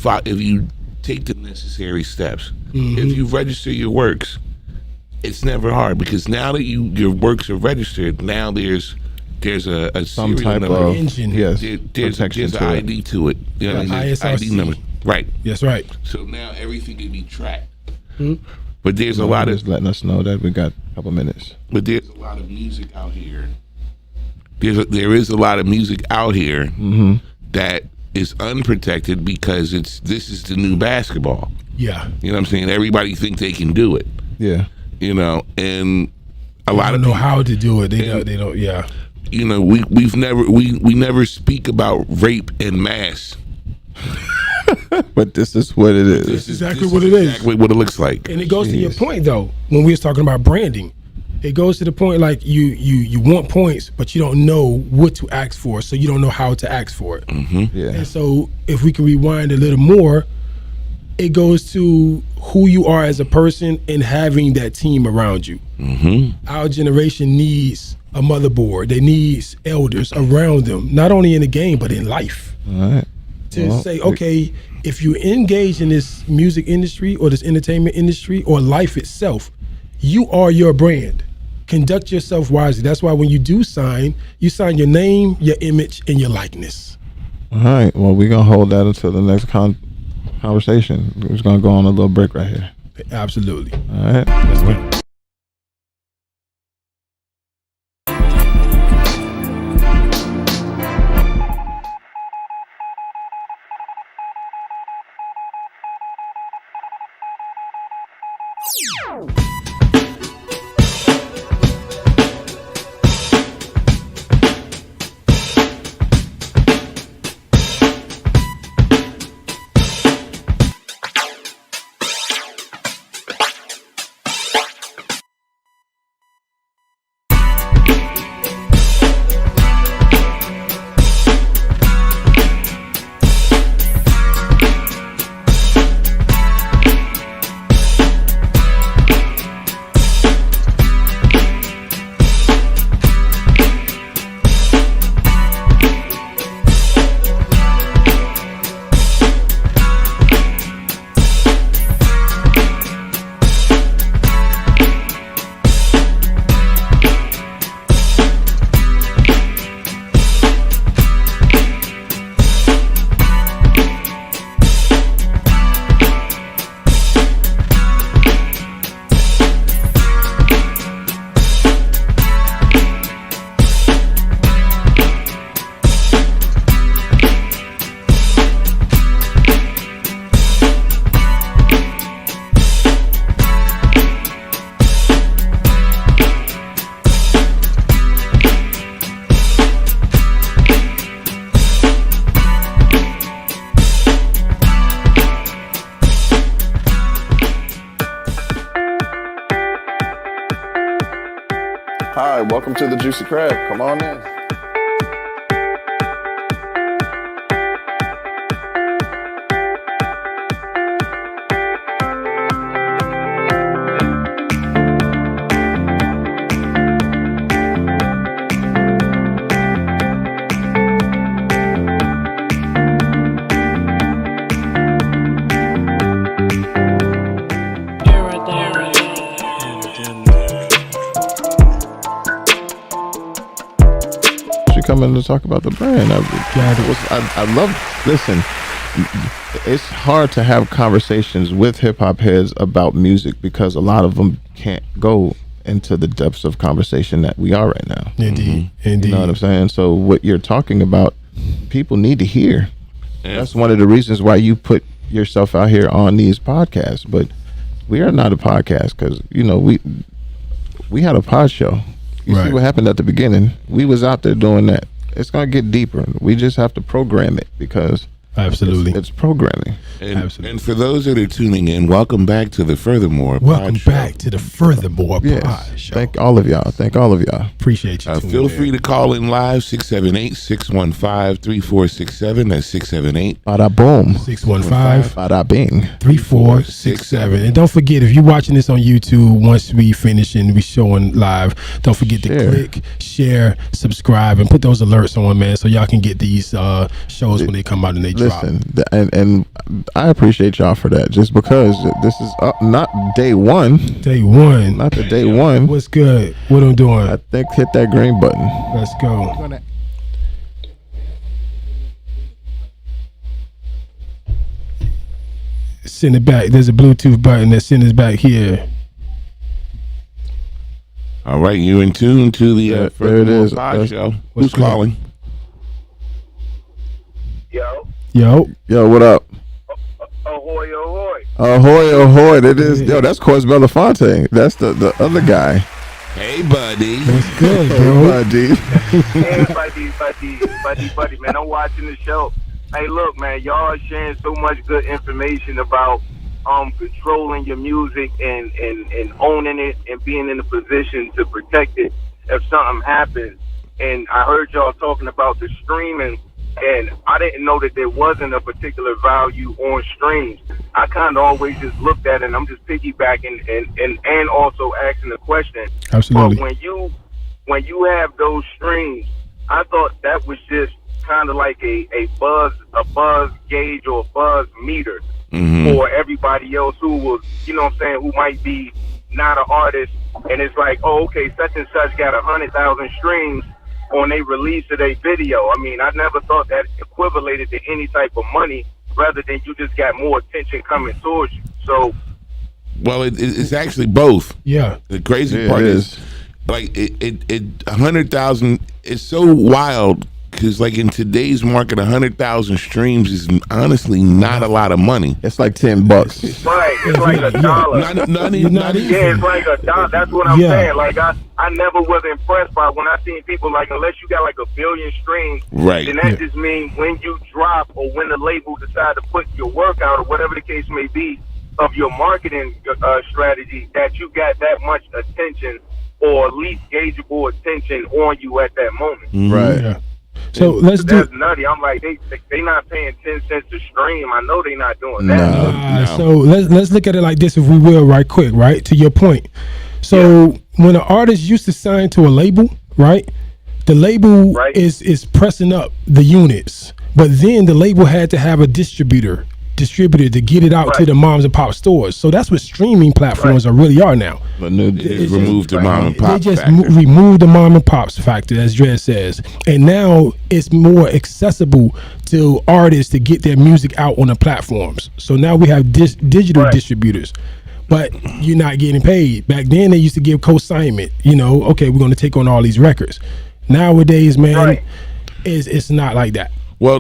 take the necessary steps. If you register your works, it's never hard, because now that your works are registered, now there's a some serial type number. of engine. Yes, There's an ID to it. You know, there's ID number. Right. That's right. So now everything can be tracked. But there's a lot of just letting us know that we got a couple minutes. But there's a lot of music out here. There is a lot of music out here that is unprotected, because this is the new basketball. Yeah. You know what I'm saying? Everybody think they can do it. Yeah. You know, and a lot don't of know people, how to do it. They don't. Yeah. You know, we never speak about rape en masse. But this is what it is. This is exactly what it is. Exactly what it looks like. And it goes to your point, though, when we was talking about branding. It goes to the point, like you want points, but you don't know what to ask for, so you don't know how to ask for it. Yeah. And so if we can rewind a little more, it goes to who you are as a person and having that team around you. Our generation needs a motherboard. They need elders around them, not only in the game, but in life. All right. To say, okay, if you engage in this music industry or this entertainment industry or life itself, you are your brand. Conduct yourself wisely. That's why when you do sign, you sign your name, your image, and your likeness. All right. Well, we're going to hold that until the next conversation. We're just going to go on a little break right here. Absolutely. All right. Let's go. Hi, welcome to the Juicy Crab. Come on in. Coming to talk about the brand. I love, listen, it's hard to have conversations with hip hop heads about music because a lot of them can't go into the depths of conversation that we are right now. Indeed, indeed. You know what I'm saying? So what you're talking about, people need to hear. That's one of the reasons why you put yourself out here on these podcasts. But we are not a podcast because, you know, we had a pod show. You see what happened at the beginning. We was out there doing that. It's going to get deeper. We just have to program it because absolutely it's programming. And for those that are tuning in, welcome back to the Furthermore Welcome back to the Furthermore Pod Show. Thank all of y'all. Appreciate you. Feel free to call in live, 678-615-3467. That's 678. Bada boom. 615. Bada bing. 3467. And don't forget, if you're watching this on YouTube, once we finish and we showing live, don't forget to click, share, subscribe, and put those alerts on, man, so y'all can get these shows when they come out and they drop. Listen, and I appreciate y'all for that. Just because this is not day one. Not the day one. What's good? What I'm doing? I think hit that green button. Let's go. Send it back. There's a Bluetooth button that sends it back here. All right, you're in tune to the there it is. Pod Show. Who's calling? Yo, what up? Ahoy, ahoy. Ahoy. That is, that's Course Belafonte. That's the other guy. Hey, buddy. What's good, bro? Hey, buddy. Hey, buddy, man. I'm watching the show. Hey, look, man, y'all are sharing so much good information about controlling your music and owning it and being in a position to protect it if something happens. And I heard y'all talking about the streaming, and I didn't know that there wasn't a particular value on streams. I kind of always just looked at it, and I'm just piggybacking and also asking the question. Absolutely. But when you have those streams, I thought that was just kind of like a buzz gauge or a buzz meter for everybody else who was, you know what I'm saying, who might be not an artist, and it's like, oh, okay, such and such got 100,000 streams on a release of a video. I mean, I never thought that equivalated to any type of money, rather than you just got more attention coming towards you. So, well, it's actually both. Yeah. The crazy part is, like, it 100,000 is so wild because, like, in today's market, 100,000 streams is honestly not a lot of money. It's like $10. Right, it's like $1. Not even. Yeah, it's like $1. That's what I'm saying. Like, I never was impressed by when I seen people, like, unless you got like 1 billion streams, right? Then that just means when you drop or when the label decide to put your work out or whatever the case may be of your marketing strategy, that you got that much attention or at least gaugeable attention on you at that moment. Right. Yeah. So let's do. That's nutty. I'm like, they not paying 10 cents to stream. I know they not doing that. No. So let's look at it like this, if we will, right quick, right to your point. So when an artist used to sign to a label, right, the label is pressing up the units, but then the label had to have a distributor to get it out to the moms and pop stores. So that's what streaming platforms are really are now. But they removed the mom and pop. They just removed the mom and pops factor, as Dres says, and now it's more accessible to artists to get their music out on the platforms. So now we have digital distributors, but you're not getting paid. Back then they used to give co-signment. You know, okay, we're going to take on all these records. Nowadays, man, it's not like that. Well, I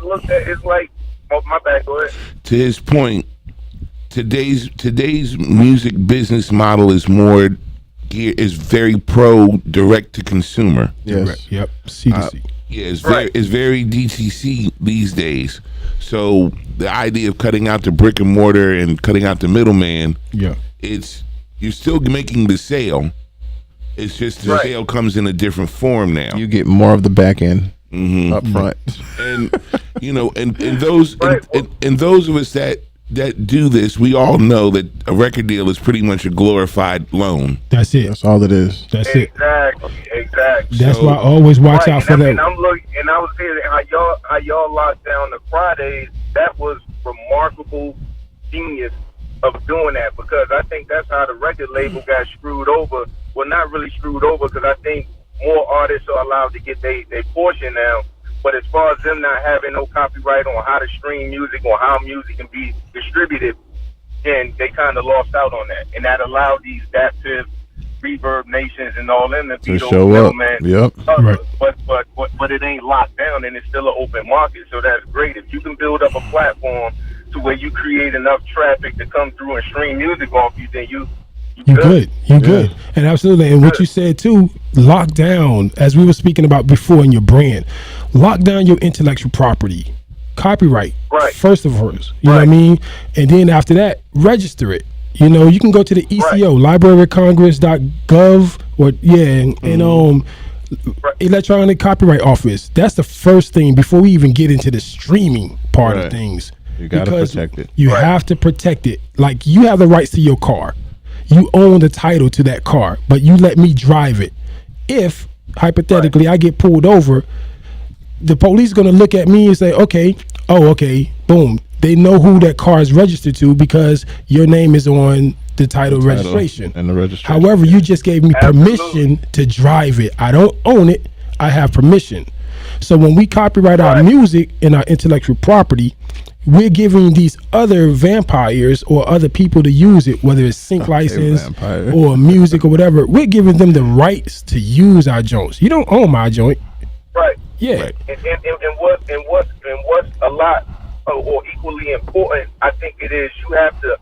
looked at it's like, oh, my bad, go ahead. To his point, today's music business model is very pro direct to consumer. Yes. Yep. C2C. It's very DTC these days. So the idea of cutting out the brick and mortar and cutting out the middleman, you're still making the sale. It's just the sale comes in a different form now. You get more of the back end. Up front, and you know, and those and those of us that do this, we all know that a record deal is pretty much a glorified loan. That's it. That's all it is. That's it. Exactly. That's why I always watch out for that. And I'm looking, and I was saying how y'all locked down the Fridays. That was remarkable genius of doing that, because I think that's how the record label got screwed over. Well, not really screwed over, because I think more artists are allowed to get their portion now, but as far as them not having no copyright on how to stream music or how music can be distributed, then they kind of lost out on that, and that allowed these Daptive, Reverb Nations, and all them to be To those show up. middlemen. Yep. Right. But it ain't locked down, and it's still an open market. So that's great. If you can build up a platform to where you create enough traffic to come through and stream music off you, then you good. You good. And absolutely. And what you said too, lock down, as we were speaking about before in your brand, lock down your intellectual property, copyright. Right. First of all, you know what I mean? And then after that, register it. You know, you can go to the ECO, libraryofcongress.gov, or and Electronic Copyright Office. That's the first thing before we even get into the streaming part of things. You gotta protect it. You have to protect it. Like, you have the rights to your car. You own the title to that car, but you let me drive it. If, hypothetically, I get pulled over, the police going to look at me and say, okay, boom. They know who that car is registered to because your name is on the title registration. And the registration. However, you just gave me permission to drive it. I don't own it. I have permission. So when we copyright our music and our intellectual property, we're giving these other vampires or other people to use it, whether it's sync license or music or whatever. We're giving them the rights to use our joints. You don't own my joint. Right. Yeah. Right. And what's a lot or equally important, I think it is you have to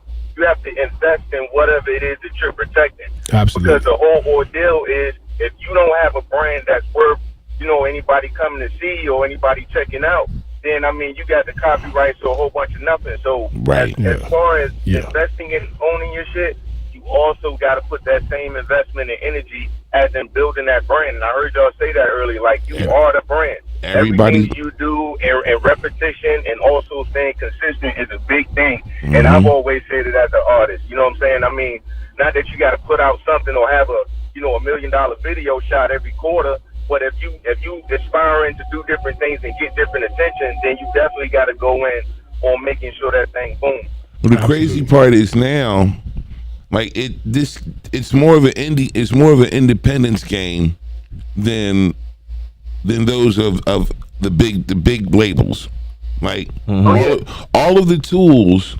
invest in whatever it is that you're protecting. Absolutely. Because the whole ordeal is, if you don't have a brand that's worth, anybody coming to see or anybody checking out, then you got the copyrights to a whole bunch of nothing. So as far as investing in owning your shit, you also got to put that same investment and energy as in building that brand. And I heard y'all say that earlier, like you are the brand. Everything you do and repetition and also staying consistent is a big thing. And I've always said it as an artist. You know what I'm saying? Not that you got to put out something or have a $1 million video shot every quarter. But if you aspiring to do different things and get different attention, then you definitely got to go in on making sure that thing boom. Well, the crazy part is now, like it's more of an independence game than those of the big labels. Like all of the tools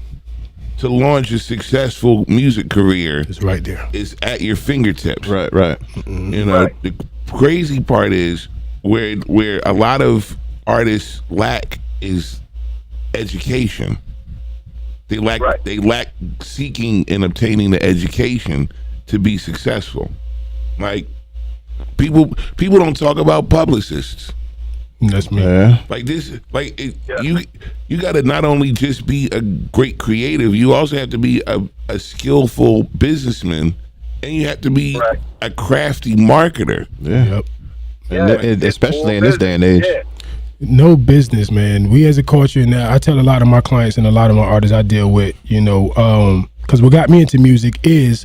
to launch a successful music career is right there. Is at your fingertips. Right. The crazy part is where a lot of artists lack is education. They lack seeking and obtaining the education to be successful. Like people don't talk about publicists. That's me. Like this, you got to not only just be a great creative, you also have to be a skillful businessman, and you have to be a crafty marketer. And especially in this day and age. No business, man. We as a culture, now I tell a lot of my clients and a lot of my artists I deal with, because what got me into music is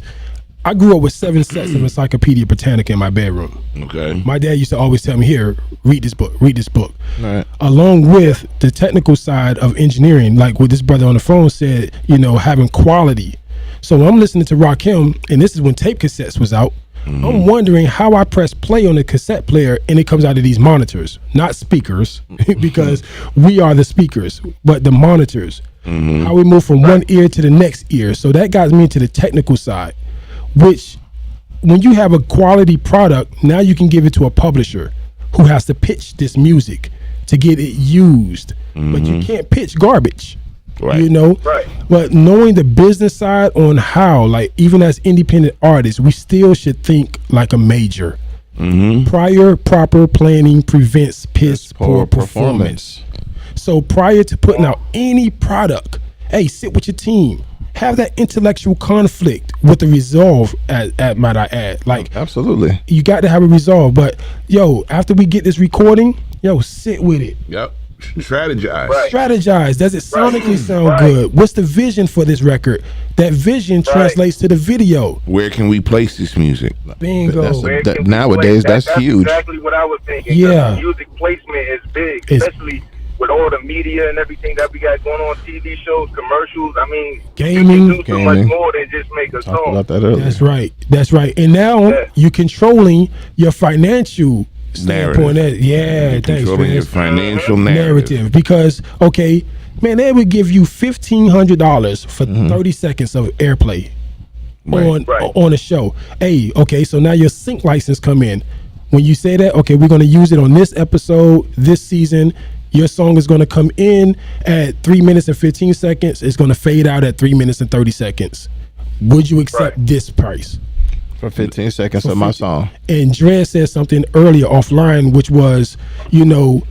I grew up with 7 sets of Encyclopedia Britannica in my bedroom. Okay. My dad used to always tell me, here, read this book. All right. Along with the technical side of engineering, like what this brother on the phone said, having quality. So I'm listening to Rakim, and this is when tape cassettes was out. I'm wondering how I press play on the cassette player and it comes out of these monitors, not speakers, because we are the speakers, but the monitors. How we move from one ear to the next ear. So that got me into the technical side, which when you have a quality product, now you can give it to a publisher who has to pitch this music to get it used. But you can't pitch garbage. But knowing the business side on how, like, even as independent artists, we still should think like a major. Prior proper planning prevents piss poor performance. So prior to putting out any product, hey, sit with your team, have that intellectual conflict with the resolve, might I add. Like, absolutely, you got to have a resolve. But after we get this recording, sit with it. Yep. Strategize. Strategize. Does it sonically sound good? What's the vision for this record? That vision translates to the video. Where can we place this music? Bingo. Nowadays, that's huge. Exactly what I was thinking. Yeah. Music placement is big, especially with all the media and everything that we got going on, TV shows, commercials. Gaming. You can do so much more than just make a song. About that earlier. That's right. And now you're controlling your financial standpoint, thanks, controlling man. your financial narrative. Because okay, man, they would give you $1,500 for 30 seconds of airplay on a show. Hey, okay, so now your sync license come in. When you say that, okay, we're going to use it on this episode, this season. Your song is going to come in at 3 minutes and 15 seconds. It's going to fade out at 3 minutes and 30 seconds. Would you accept this price? For 15 seconds of my song. And Dres said something earlier offline, which was, you know,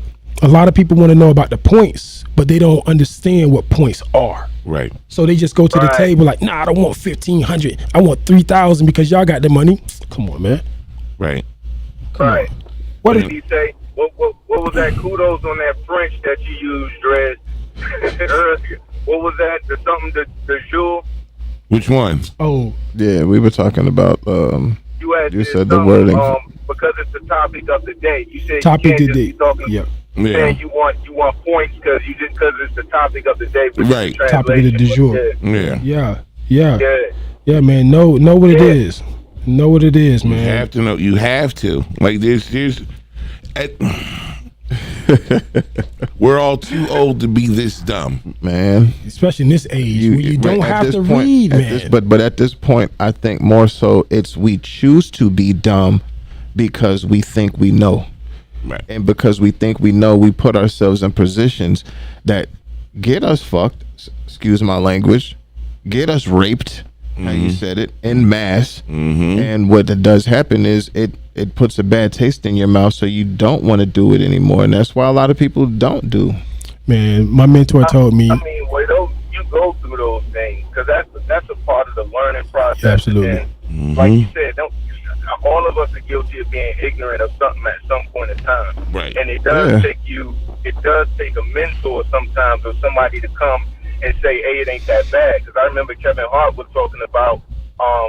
a lot of people want to know about the points, but they don't understand what points are. Right. So they just go to the table like, nah, I don't want 1,500. I want 3,000 because y'all got the money. Come on, man. Right. Right. What did he say? What was that? Kudos on that French that you used, Dres. What was that? The something de jour? Which one? Oh, yeah, we were talking about. You said the wording because it's the topic of the day. You said topic you of the day. Yeah. Saying you want points because it's the topic of the day. Right. Topic of the du jour. Yeah, man. Know what it is. Know what it is, man. You have to know. You have to. Like there's we're all too old to be this dumb, man. Especially in this age, where you don't have to read, man. But at this point, I think more so it's we choose to be dumb because we think we know. Right. And because we think we know, we put ourselves in positions that get us fucked, excuse my language, get us raped, how you said it, en masse. And what does happen is it puts a bad taste in your mouth, so you don't want to do it anymore. And that's why a lot of people don't do. Man, my mentor told me. I mean, you go through those things because that's a part of the learning process. Absolutely. And like you said, all of us are guilty of being ignorant of something at some point in time. Right. And it does take a mentor sometimes or somebody to come and say, hey, it ain't that bad. Because I remember Kevin Hart was talking about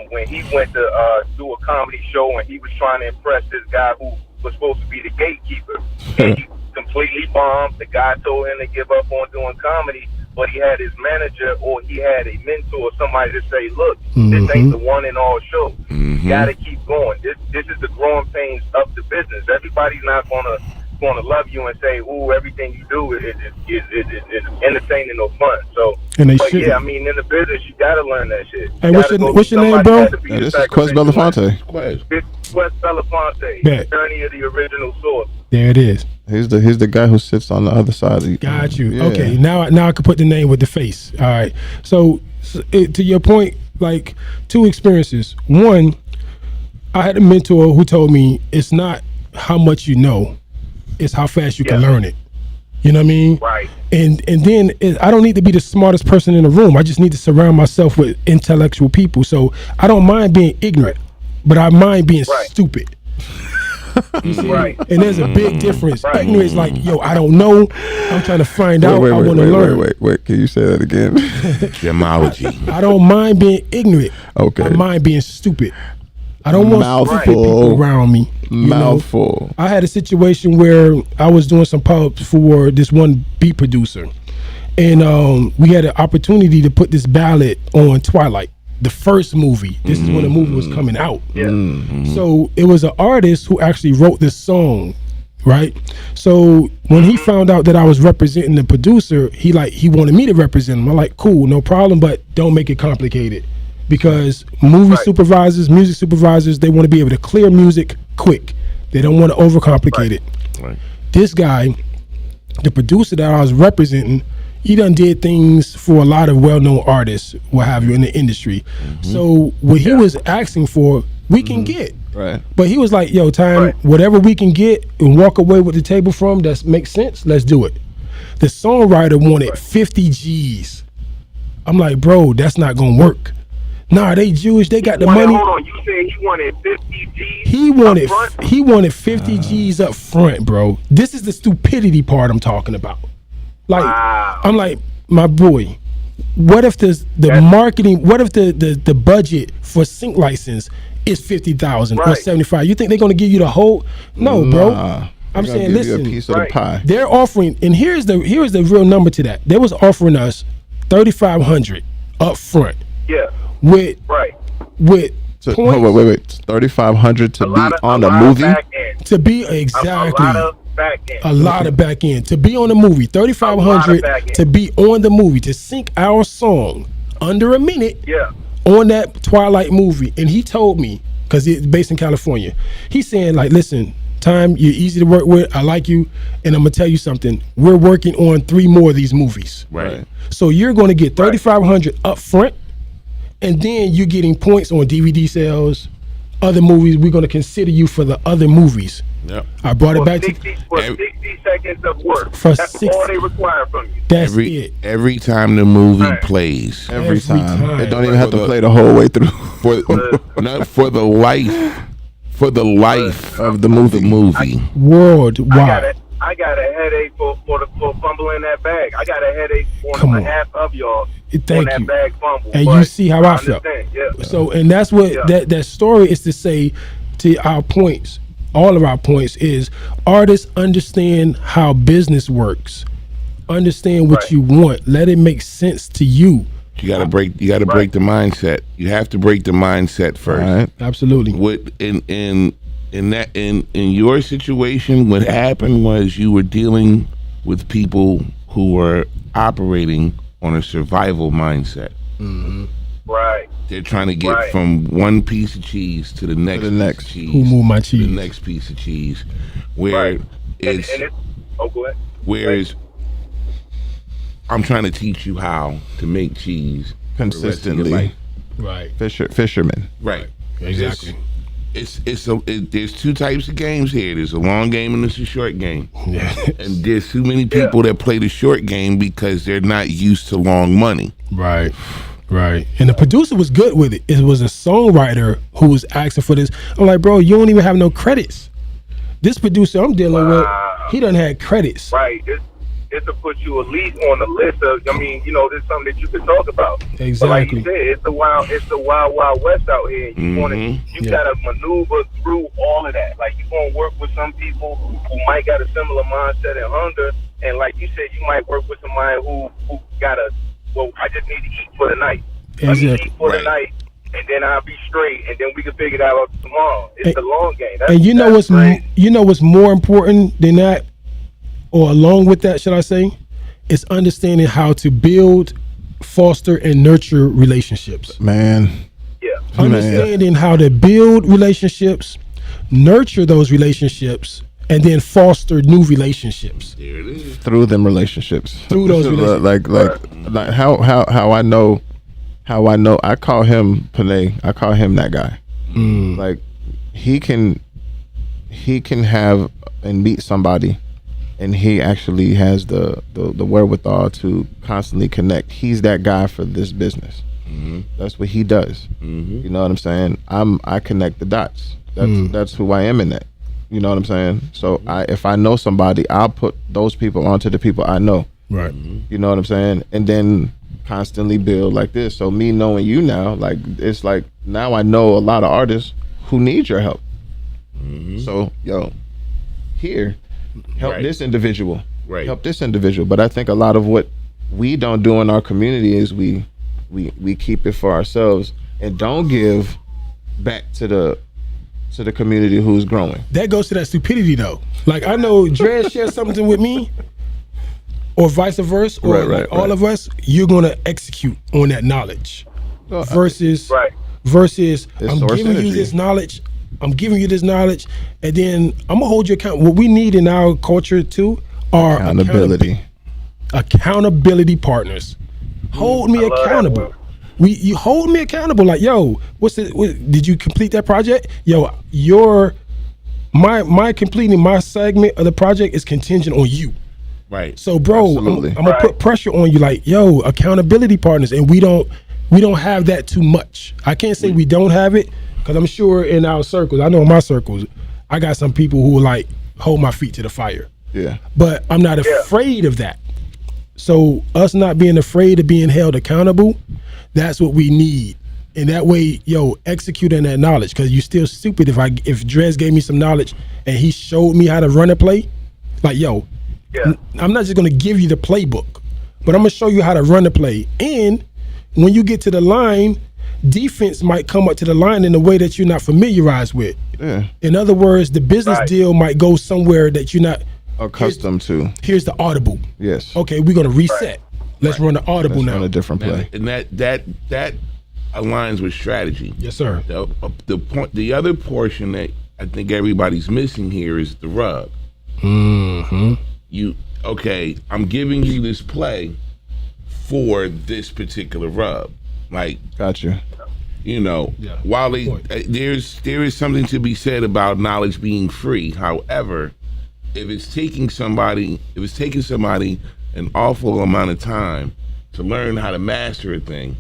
when he went to do a comedy show and he was trying to impress this guy who was supposed to be the gatekeeper. And he completely bombed. The guy told him to give up on doing comedy, but he had his manager or he had a mentor, somebody to say, look, this ain't the one and all show. You gotta keep going. This is the growing pains of the business. Everybody's not gonna love you and say, ooh, everything you do is entertaining or fun. So, yeah, I mean, in the business, you gotta learn that shit. Hey, what's your name, bro? This is Quest Belafonte. Quest Belafonte, Journey of the Original Source. There it is. He's the guy who sits on the other side of you. Got you. Yeah. Okay, now I can put the name with the face. All right. So to your point, like 2 experiences. One, I had a mentor who told me it's not how much you know, it's how fast you can learn it. You know what I mean? Right. And then I don't need to be the smartest person in the room. I just need to surround myself with intellectual people. So I don't mind being ignorant, but I mind being stupid. Right. And there's a big difference. Ignorance, like, yo, I don't know. I'm trying to find out. I want to learn. Wait. Can you say that again? Gemology. I don't mind being ignorant. Okay. I mind being stupid. I don't want stupid people around me. Mouthful. I had a situation where I was doing some pubs for this one beat producer, and we had an opportunity to put this ballad on Twilight, the first movie. This is when the movie was coming out. So it was an artist who actually wrote this song, right? So when he found out that I was representing the producer, he wanted me to represent him. I'm like, cool, no problem, but don't make it complicated. Because music supervisors, they want to be able to clear music quick. They don't want to overcomplicate it. Right. This guy, the producer that I was representing, he done did things for a lot of well-known artists, what have you, in the industry. So what he was asking for, we can get. Right. But he was like, yo, Tyme, whatever we can get and walk away with the table from that makes sense, let's do it. The songwriter wanted 50 G's. I'm like, bro, that's not going to work. Nah, they Jewish. They got the money. Hold on, you said he wanted 50 G's. He wanted 50 G's up front, bro. This is the stupidity part I'm talking about. Like, I'm like, my boy, what if the marketing? What if the budget for sync license is 50,000 or 75? You think they're gonna give you the whole? No, bro. I'm saying, listen, a piece of the pie. They're offering, and here's the real number to that. They was offering us $3,500 up front. Yeah. With Wait. 3,500 to be on a movie. To be exactly. A lot of back end. A lot of back end. To be on the movie. 3,500 to be on the movie. To sync our song under a minute. Yeah. On that Twilight movie. And he told me, because it's based in California, he's saying like, listen, Tyme, you're easy to work with. I like you. And I'm going to tell you something. We're working on 3 more of these movies. Right. So you're going to get 3,500 up front. And then you're getting points on DVD sales, other movies. We're going to consider you for the other movies. Yep. I brought it back 60 seconds of work. For That's 60 all they require from you. That's it. Every time the movie plays. Every time. They don't even have to play the whole way through. For the life of the movie. Worldwide. I got a headache for fumbling that bag. I got a headache for half of y'all on that bag fumble. And you see how I felt. Yeah. So, and that's what that story is to say to our points. All of our points is artists understand how business works. Understand what you want. Let it make sense to you. You gotta break the mindset. You have to break the mindset first. Right. Absolutely. In your situation, what happened was you were dealing with people who were operating on a survival mindset. Mm-hmm. Right. They're trying to get from one piece of cheese to the next piece of cheese. Who moved my cheese? The next piece of cheese. Where it's go ahead. Whereas I'm trying to teach you how to make cheese consistently. Right. Fisherman. Right. Exactly. There's 2 types of games here. There's a long game and there's a short game. Yeah. And there's too many people that play the short game because they're not used to long money. Right. Right. And the producer was good with it. It was a songwriter who was asking for this. I'm like, bro, you don't even have no credits. This producer I'm dealing with, he done had credits. Right. It's to put you at least on the list of, I mean, you know, this is something that you can talk about. Exactly. But like you said, it's the wild west out here. You gotta maneuver through all of that. Like, you're gonna work with some people who might got a similar mindset and hunger, and like you said, you might work with somebody who got I just need to eat for the night. Let me eat for the night, and then I'll be straight, and then we can figure that out tomorrow. It's the long game. And you know what's more important than that, or along with that, should I say, is understanding how to build, foster, and nurture relationships. Man. Yeah. Understanding how to build relationships, nurture those relationships, and then foster new relationships. There it is. Through them relationships. Through those relationships. Like how I know, I call him Panay. I call him that guy. Like he can have and meet somebody, and he actually has the wherewithal to constantly connect. He's that guy for this business. That's what he does. You know what I'm saying? I connect the dots. That's who I am in that. You know what I'm saying? So if I know somebody, I'll put those people onto the people I know. Right. You know what I'm saying? And then constantly build like this. So me knowing you now, like it's like now I know a lot of artists who need your help. So help this individual. Right. Help this individual. But I think a lot of what we don't do in our community is we keep it for ourselves and don't give back to the community who's growing. That goes to that stupidity though. Like I know Dres shares something with me, or vice versa, or all of us, you're gonna execute on that knowledge. Versus I'm giving you this knowledge, and then I'm gonna hold you accountable. What we need in our culture too are accountability partners. Hold me accountable. You hold me accountable. Like, yo, did you complete that project? Yo, my completing my segment of the project is contingent on you. Right. So, bro, I'm gonna put pressure on you. Like, yo, accountability partners, and we don't have that too much. I can't say we don't have it, because I'm sure in our circles, I know in my circles, I got some people who like hold my feet to the fire. Yeah. But I'm not afraid of that. So us not being afraid of being held accountable, that's what we need. And that way, executing that knowledge, because you're still stupid if Dres gave me some knowledge and he showed me how to run a play, like, I'm not just gonna give you the playbook, but I'm gonna show you how to run the play. And when you get to the line, defense might come up to the line in a way that you're not familiarized with. Yeah. In other words, the business deal might go somewhere that you're not accustomed to. Here's the audible. Yes. Okay, we're gonna reset. Let's run the audible now. On a different play. And that aligns with strategy. Yes, sir. The other portion that I think everybody's missing here is the rub. Mm-hmm. I'm giving you this play for this particular rub. Like, gotcha. While there is something to be said about knowledge being free. However, if it's taking somebody an awful amount of time to learn how to master a thing,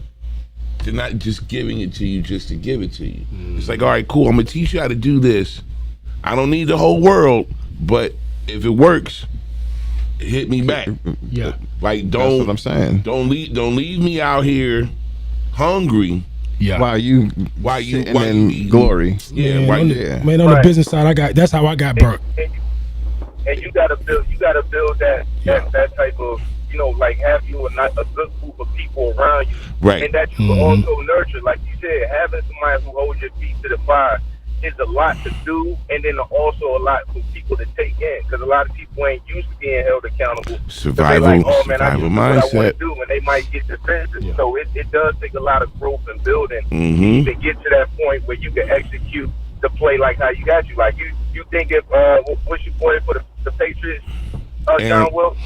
they're not just giving it to you just to give it to you. It's like, all right, cool, I'm gonna teach you how to do this. I don't need the whole world, but if it works, hit me back. Yeah. Like, that's what I'm saying. Don't leave me out here hungry. Yeah. While you in glory. Yeah. Man, on the business side, that's how I got burnt. And you gotta build that type of, like have you a good group of people around you, right? And that you can also nurture, like you said, having somebody who holds your feet to the fire is a lot to do, and then also a lot for people to take in, because a lot of people ain't used to being held accountable. Survival, like, oh man, I survival just do what I want mindset. to do, and they might get defensive. Yeah. So it does take a lot of growth and building to get to that point where you can execute the play like how you got you. Like you think if what's your boy for the Patriots, John Wilson?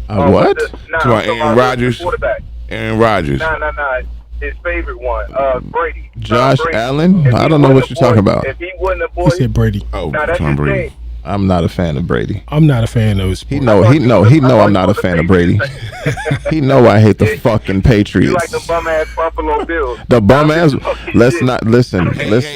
What? Aaron Rodgers. Quarterback. Aaron Rodgers. Nah. His favorite one, Brady. Josh Brady. Allen? I don't know what you're talking about. If he wasn't a boy, He said Brady. Oh, that's Tom his Brady. thing. I'm not a fan of Brady. I'm not a fan of his He know I'm not a fan of Brady. He know I hate the fucking Patriots. You like the bum ass Buffalo Bills. The bum ass. Let's not listen. Let's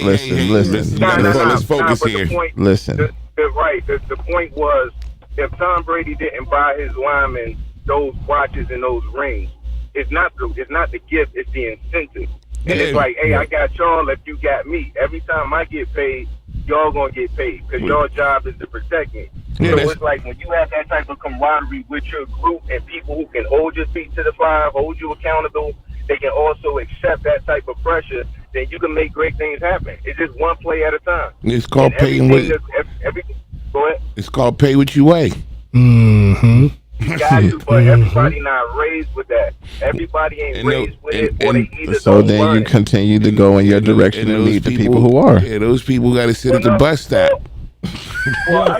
focus here. Listen. The point was, if Tom Brady didn't buy his linemen those watches and those rings, it's not the gift, it's the incentive. And it's like, hey, I got y'all if you got me. Every time I get paid, y'all gonna get paid, because your job is to protect me. Yeah, so it's like when you have that type of camaraderie with your group and people who can hold your feet to the fire, hold you accountable, they can also accept that type of pressure, then you can make great things happen. It's just one play at a time. It's called paying with. Go ahead. It's called pay what you weigh. Mm-hmm. You got to, but everybody not raised with that. Everybody ain't raised with it, or they either so then you continue to go in your direction and lead the people who are. Yeah, those people got to sit at the bus stop.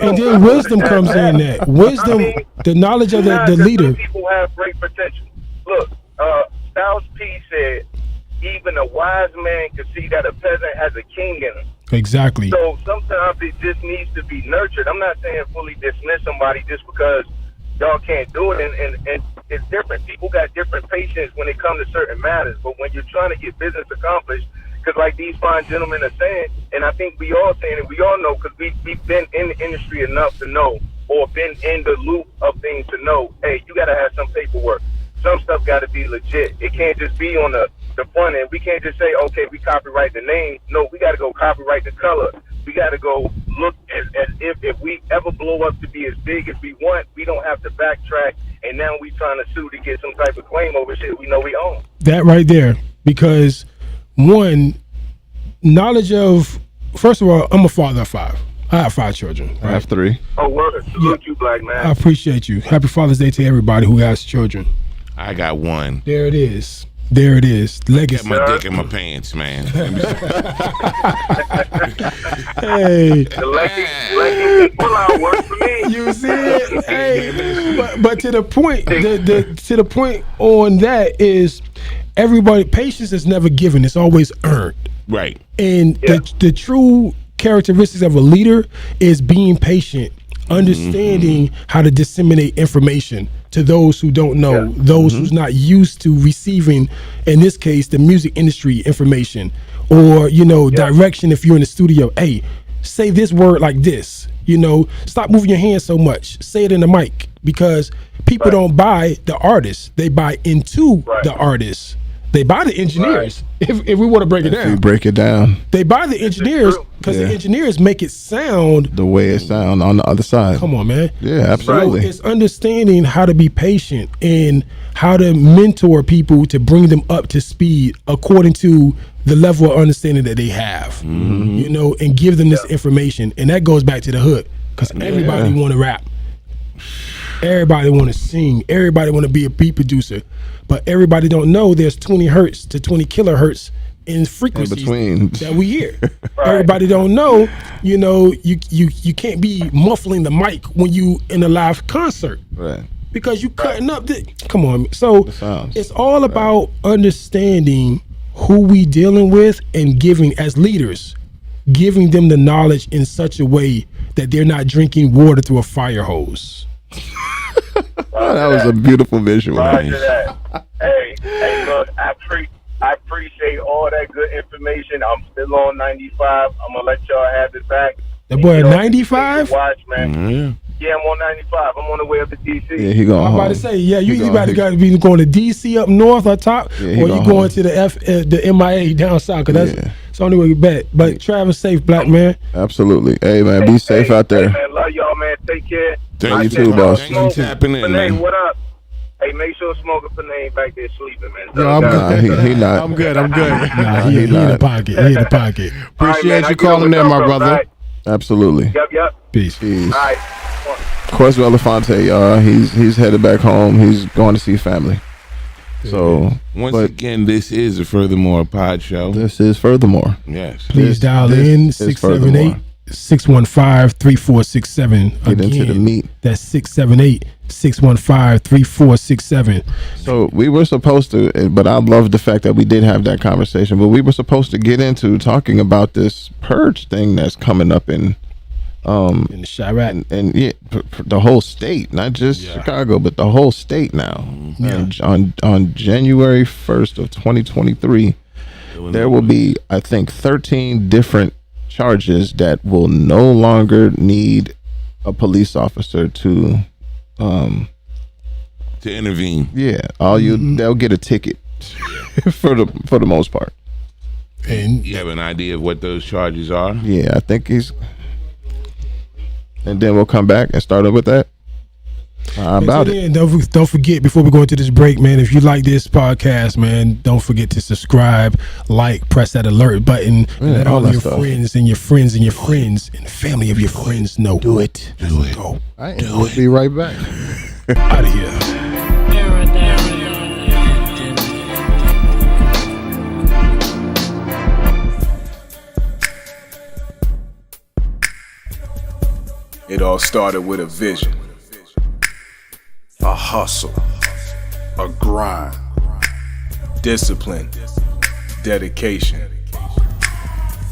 And then wisdom comes in that. Wisdom, the knowledge of the leader. People have great potential. Look, Styles P said, even a wise man can see that a peasant has a king in him. Exactly. So sometimes it just needs to be nurtured. I'm not saying fully dismiss somebody just because y'all can't do it, and it's different. People got different patience when it comes to certain matters, but when you're trying to get business accomplished, because like these fine gentlemen are saying, and I think we all saying it, we all know, because we've been in the industry enough to know, or been in the loop of things to know, hey, you got to have some paperwork. Some stuff got to be legit. It can't just be on the front end. We can't just say, okay, we copyright the name. No, we got to go copyright the color. We got to go look as if we ever blow up to be as big as we want, we don't have to backtrack, and now we trying to sue to get some type of claim over shit we know we own. That right there, because one, knowledge of, first of all, I'm a father of 5. I have 5 children. I have 3. Oh, word. Salute you, black man. I appreciate you. Happy Father's Day to everybody who has children. I got one. There it is. There it is. Legacy. Got my dick in my pants, man. Hey. The legacy pull-out works for me. You see it? Hey. But to the point, to the point on that is, everybody, patience is never given. It's always earned. Right. And the true characteristics of a leader is being patient, understanding how to disseminate information to those who don't know, those who's not used to receiving, in this case, the music industry information, or, direction if you're in the studio. Hey, say this word like this, stop moving your hands so much. Say it in the mic, because people don't buy the artist. They buy into the artist. They buy the engineers. Right. If we want to break it down, if we break it down, they buy the engineers because the engineers make it sound the way it sounds on the other side. Come on, man. Yeah, absolutely. So it's understanding how to be patient and how to mentor people to bring them up to speed according to the level of understanding that they have. You know, and give them this information, and that goes back to the hood because everybody want to rap. Everybody want to sing. Everybody want to be a beat producer. But everybody don't know there's 20 hertz to 20 kilohertz in frequencies in between that we hear. Everybody don't know, you know, you can't be muffling the mic when you in a live concert. Right. Because you cutting up the, come on. So it's all about understanding who we dealing with and giving, as leaders, giving them the knowledge in such a way that they're not drinking water through a fire hose. That was a beautiful visual. Roger that. Hey, look, I appreciate all that good information. I'm still on 95. I'm gonna let y'all have it back. That boy at 95? Watch, man. Yeah, I'm on 95. I'm on the way up to DC. Yeah, he going I'm home. about to say, you about to be going to DC up north or top, or you going home to the MIA down south, because that's the only way you bet. But travel safe, black man. Absolutely. Hey, man, be safe out there. Hey, man, love y'all, man. Take care. Thank you too, boss. Thanks for tapping in, man. What up? Hey, make sure Smoker Panay back there sleeping, man. No, I'm good. He not. I'm good. Nah, he in the pocket. He in the pocket. Appreciate you calling in, my brother. Absolutely. Yep. Peace. All right. Quest Elefante, y'all. He's headed back home. He's going to see family. So once again, this is a Furthermore Pod Show. This is Furthermore. Yes. Please dial in 678-615-3467. Get into the meat. That's 678-615-3467. So we were supposed to, but I love the fact that we did have that conversation. But we were supposed to get into talking about this purge thing that's coming up in the Chirac and the whole state, not just Chicago, but the whole state now. And on January 1st of 2023, there will be, I think, 13 different charges that will no longer need a police officer to intervene. Yeah, they'll get a ticket for the most part. And you have an idea of what those charges are? Yeah, I think he's. And then we'll come back and start up with that. About it. Don't forget, before we go into this break, man, if you like this podcast, man, don't forget to subscribe, press that alert button, and let all your friends and your friends and your friends and family of your friends know. Do it. Let's go. We'll be right back. Out of here. It all started with a vision, a hustle, a grind, discipline, dedication,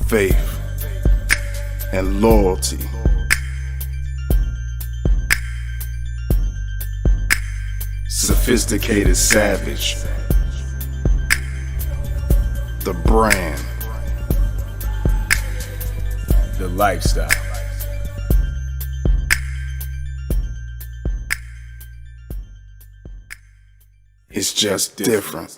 faith, and loyalty. Sophisticated savage, the brand, the lifestyle. It's just different.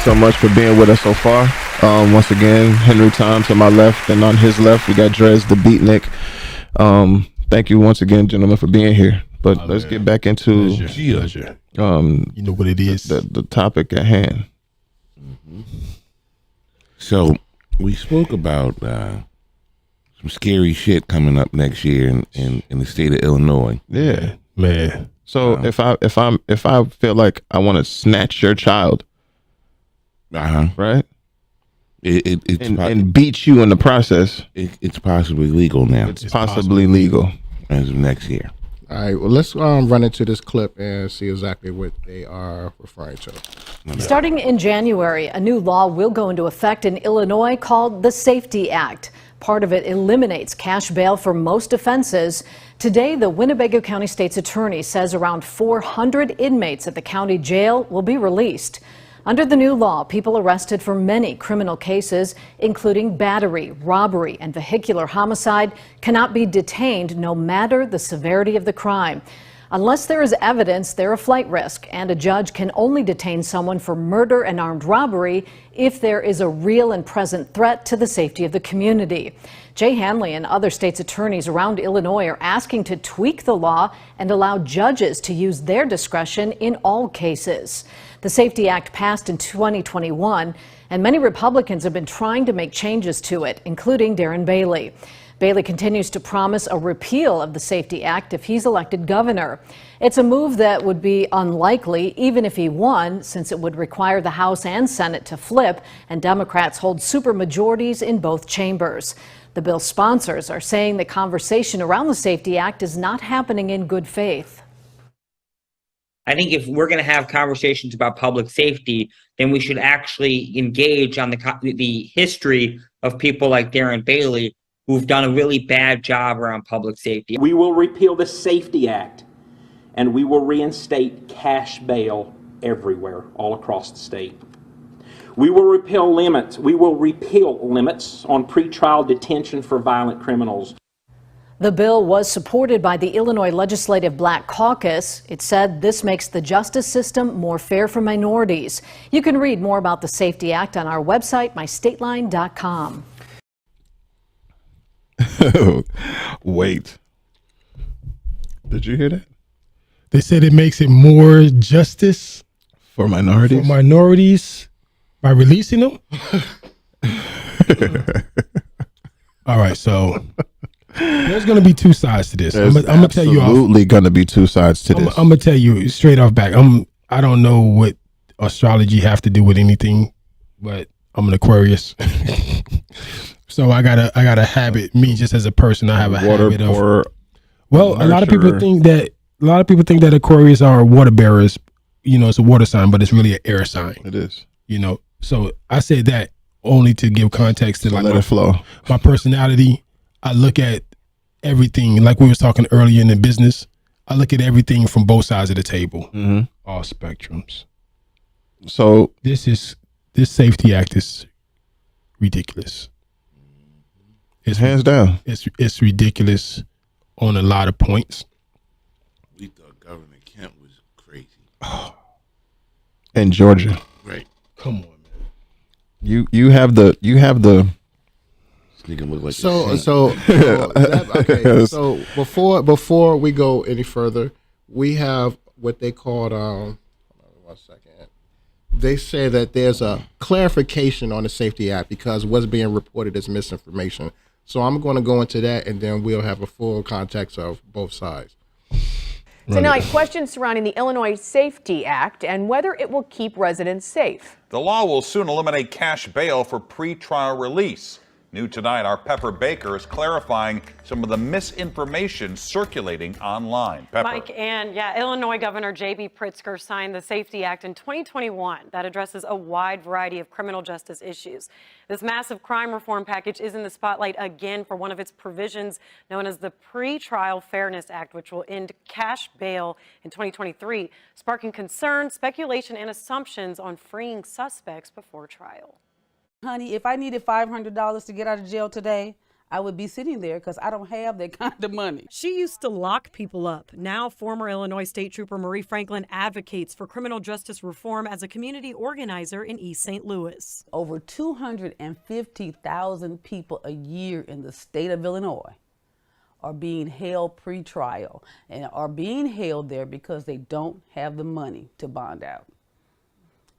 So much for being with us so far. Once again, Henry Tyme to my left, and on his left we got Dres the Beatnik. Thank you once again, gentlemen, for being here. But let's get back into you know what it is, the topic at hand. So we spoke about some scary shit coming up next year in the state of Illinois. Yeah, man. So if I feel like I want to snatch your child, right? and beat you in the process. It's possibly legal now. It's possibly legal as of next year. All right, well, let's run into this clip and see exactly what they are referring to. Starting in January, a new law will go into effect in Illinois called the Safety Act. Part of it eliminates cash bail for most offenses. Today, the Winnebago County State's Attorney says around 400 inmates at the county jail will be released. Under the new law, people arrested for many criminal cases, including battery, robbery, and vehicular homicide, cannot be detained no matter the severity of the crime. Unless there is evidence, they're a flight risk, and a judge can only detain someone for murder and armed robbery if there is a real and present threat to the safety of the community. Jay Hanley and other states' attorneys around Illinois are asking to tweak the law and allow judges to use their discretion in all cases. The Safety Act passed in 2021, and many Republicans have been trying to make changes to it, including Darren Bailey. Bailey continues to promise a repeal of the Safety Act if he's elected governor. It's a move that would be unlikely even if he won, since it would require the House and Senate to flip, and Democrats hold supermajorities in both chambers. The bill's sponsors are saying the conversation around the Safety Act is not happening in good faith. I think if we're going to have conversations about public safety, then we should actually engage on the history of people like Darren Bailey, who've done a really bad job around public safety. We will repeal the Safety Act, and we will reinstate cash bail everywhere, all across the state. We will repeal limits. We will repeal limits on pretrial detention for violent criminals. The bill was supported by the Illinois Legislative Black Caucus. It said this makes the justice system more fair for minorities. You can read more about the Safety Act on our website, mystateline.com. Wait. Did you hear that? They said it makes it more justice for minorities. For minorities by releasing them. All right, so there's going to be two sides to this. I'm going to tell you. Absolutely going to be two sides to this. I'm going to tell you straight off back. I don't know what astrology have to do with anything, but I'm an Aquarius. So I got a habit. Me, just as a person, I have a habit of. Well, a lot of people think that Aquarius are water bearers. You know, it's a water sign, but it's really an air sign. It is. You know, so I say that only to give context to let it flow. My personality. I look at everything, like we was talking earlier in the business. I look at everything from both sides of the table, all spectrums. So this Safety Act is ridiculous. It's hands down. It's ridiculous on a lot of points. We thought Governor Kemp was crazy. In Georgia. Right. Come on, man. You have the Look like okay. So before we go any further, we have what they called 1 second. They say that there's a clarification on the Safety Act because what's being reported is misinformation. So I'm going to go into that, and then we'll have a full context of both sides. Tonight, questions surrounding the Illinois Safety Act and whether it will keep residents safe. The law will soon eliminate cash bail for pretrial release. New tonight, our Pepper Baker is clarifying some of the misinformation circulating online. Pepper. Mike, and Illinois Governor J.B. Pritzker signed the Safety Act in 2021 that addresses a wide variety of criminal justice issues. This massive crime reform package is in the spotlight again for one of its provisions known as the Pretrial Fairness Act, which will end cash bail in 2023, sparking concern, speculation, and assumptions on freeing suspects before trial. Honey, if I needed $500 to get out of jail today, I would be sitting there because I don't have that kind of money. She used to lock people up. Now, former Illinois State Trooper Marie Franklin advocates for criminal justice reform as a community organizer in East St. Louis. Over 250,000 people a year in the state of Illinois are being held pretrial and are being held there because they don't have the money to bond out.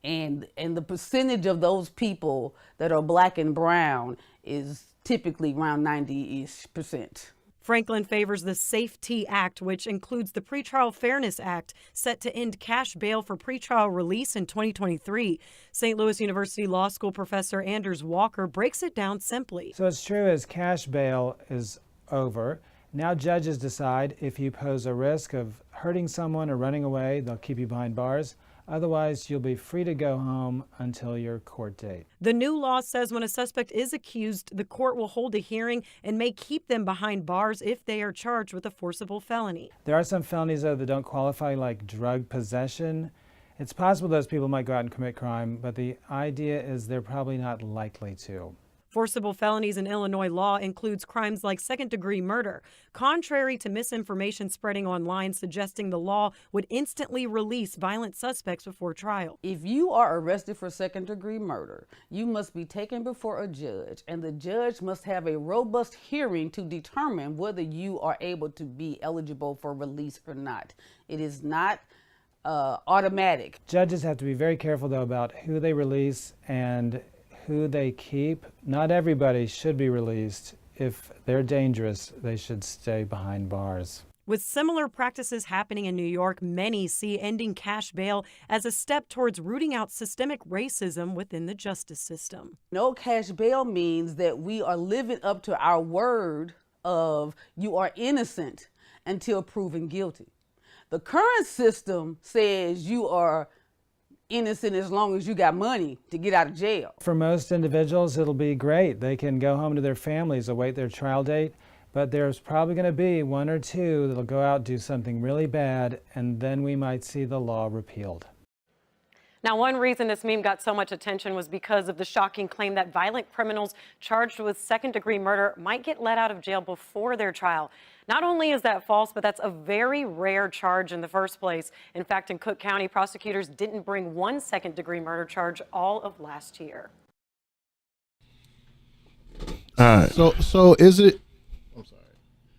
And the percentage of those people that are black and brown is typically around 90-ish%. Franklin favors the SAFE-T Act, which includes the Pretrial Fairness Act, set to end cash bail for pretrial release in 2023. St. Louis University Law School professor Anders Walker breaks it down simply. So it's true as cash bail is over. Now judges decide if you pose a risk of hurting someone or running away, they'll keep you behind bars. Otherwise, you'll be free to go home until your court date. The new law says when a suspect is accused, the court will hold a hearing and may keep them behind bars if they are charged with a forcible felony. There are some felonies, though, that don't qualify, like drug possession. It's possible those people might go out and commit crime, but the idea is they're probably not likely to. Forcible felonies in Illinois law includes crimes like second-degree murder, contrary to misinformation spreading online suggesting the law would instantly release violent suspects before trial. If you are arrested for second-degree murder, you must be taken before a judge, and the judge must have a robust hearing to determine whether you are able to be eligible for release or not. It is not automatic. Judges have to be very careful, though, about who they release and who they keep. Not everybody should be released. If they're dangerous, they should stay behind bars. With similar practices happening in New York, many see ending cash bail as a step towards rooting out systemic racism within the justice system. No cash bail means that we are living up to our word of you are innocent until proven guilty. The current system says you are innocent as long as you got money to get out of jail. For most individuals, it'll be great. They can go home to their families, await their trial date, but there's probably going to be one or two that'll go out, do something really bad, and then we might see the law repealed. Now, one reason this meme got so much attention was because of the shocking claim that violent criminals charged with second-degree murder might get let out of jail before their trial. Not only is that false, but that's a very rare charge in the first place. In fact, in Cook County, prosecutors didn't bring one second-degree murder charge all of last year. So is it? I'm sorry.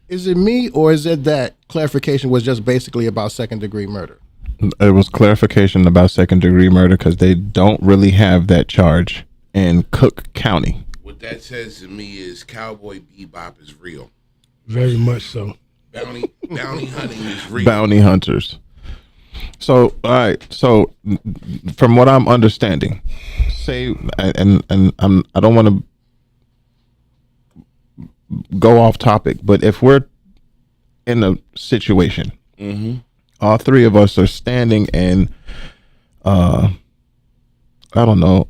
Is it me, or is it that clarification was just basically about second-degree murder? It was clarification about second-degree murder because they don't really have that charge in Cook County. What that says to me is Cowboy Bebop is real. Very much so. Bounty hunting is real. Bounty hunters. So, all right. So, from what I'm understanding, say, and I don't want to go off topic, but if we're in a situation, all three of us are standing in, I don't know,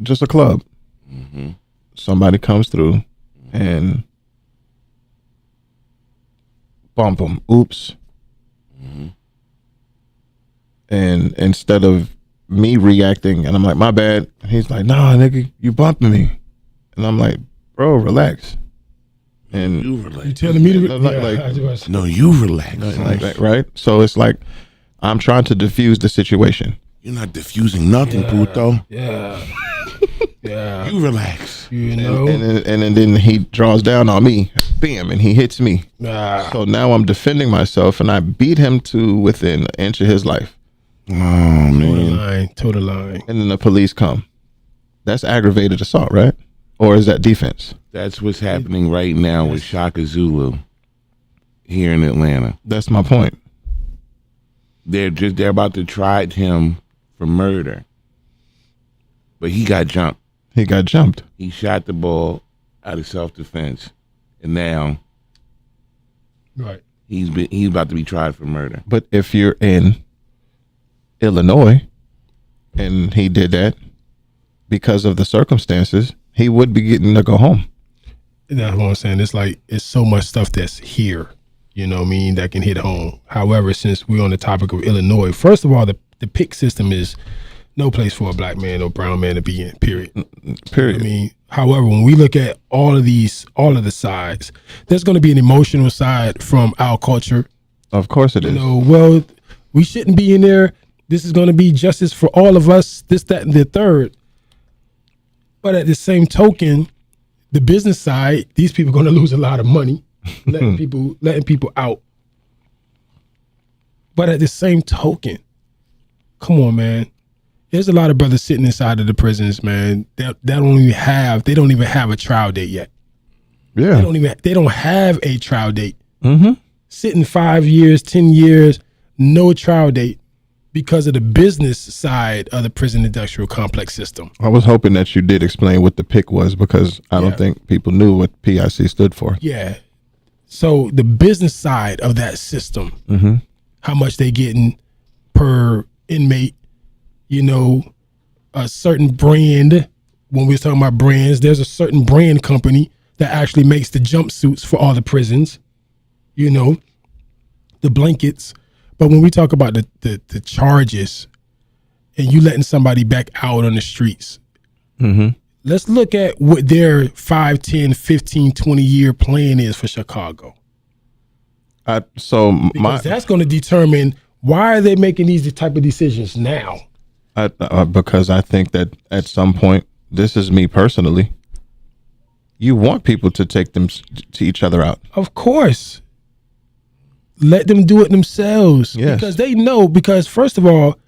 just a club. Somebody comes through and bump them. Oops. And instead of me reacting, and I'm like, my bad, he's like, nah, nigga, you bumped me. And I'm like, bro, relax. And you relax. You telling me to no, you relax. Like, right? So it's like I'm trying to diffuse the situation. You're not diffusing nothing, Puto. Yeah. Yeah. You relax. You know. And then he draws down on me, bam, and he hits me. So now I'm defending myself, and I beat him to within an inch of his life. Oh man. Total line. And then the police come. That's aggravated assault, right? Or is that defense? That's what's happening right now with Shaka Zulu here in Atlanta. That's my point. They're about to try him for murder. But he got jumped. He got jumped. He shot the ball out of self-defense. And now right. He's about to be tried for murder. But if you're in Illinois and he did that because of the circumstances, he would be getting to go home. That's what I'm saying. It's like, it's so much stuff that's here, you know what I mean, that can hit home. However, since we're on the topic of Illinois, first of all, the pick system is no place for a black man or brown man to be in, period. Period. I mean, however, when we look at all of the sides, there's going to be an emotional side from our culture. Of course it is. You know, well, we shouldn't be in there. This is going to be justice for all of us, this, that, and the third. But at the same token, the business side, these people are going to lose a lot of money letting people out. But at the same token, come on, man. There's a lot of brothers sitting inside of the prisons, man. They don't even have a trial date yet. Yeah. They don't have a trial date. Mm-hmm. Sitting 5 years, 10 years, no trial date because of the business side of the prison industrial complex system. I was hoping that you did explain what the PIC was, because I don't think people knew what PIC stood for. Yeah. So the business side of that system, Mm-hmm. how much they getting per inmate, you know, a certain brand. When we're talking about brands, there's a certain brand company that actually makes the jumpsuits for all the prisons, you know, the blankets. But when we talk about the charges and you letting somebody back out on the streets, Mm-hmm. let's look at what their 5, 10, 15, 20-year plan is for Chicago. Because that's going to determine why are they making these type of decisions now. Because I think that at some point, this is me personally, you want people to take them to each other out. Of course. Let them do it themselves. Yes. Because they know, because first of all,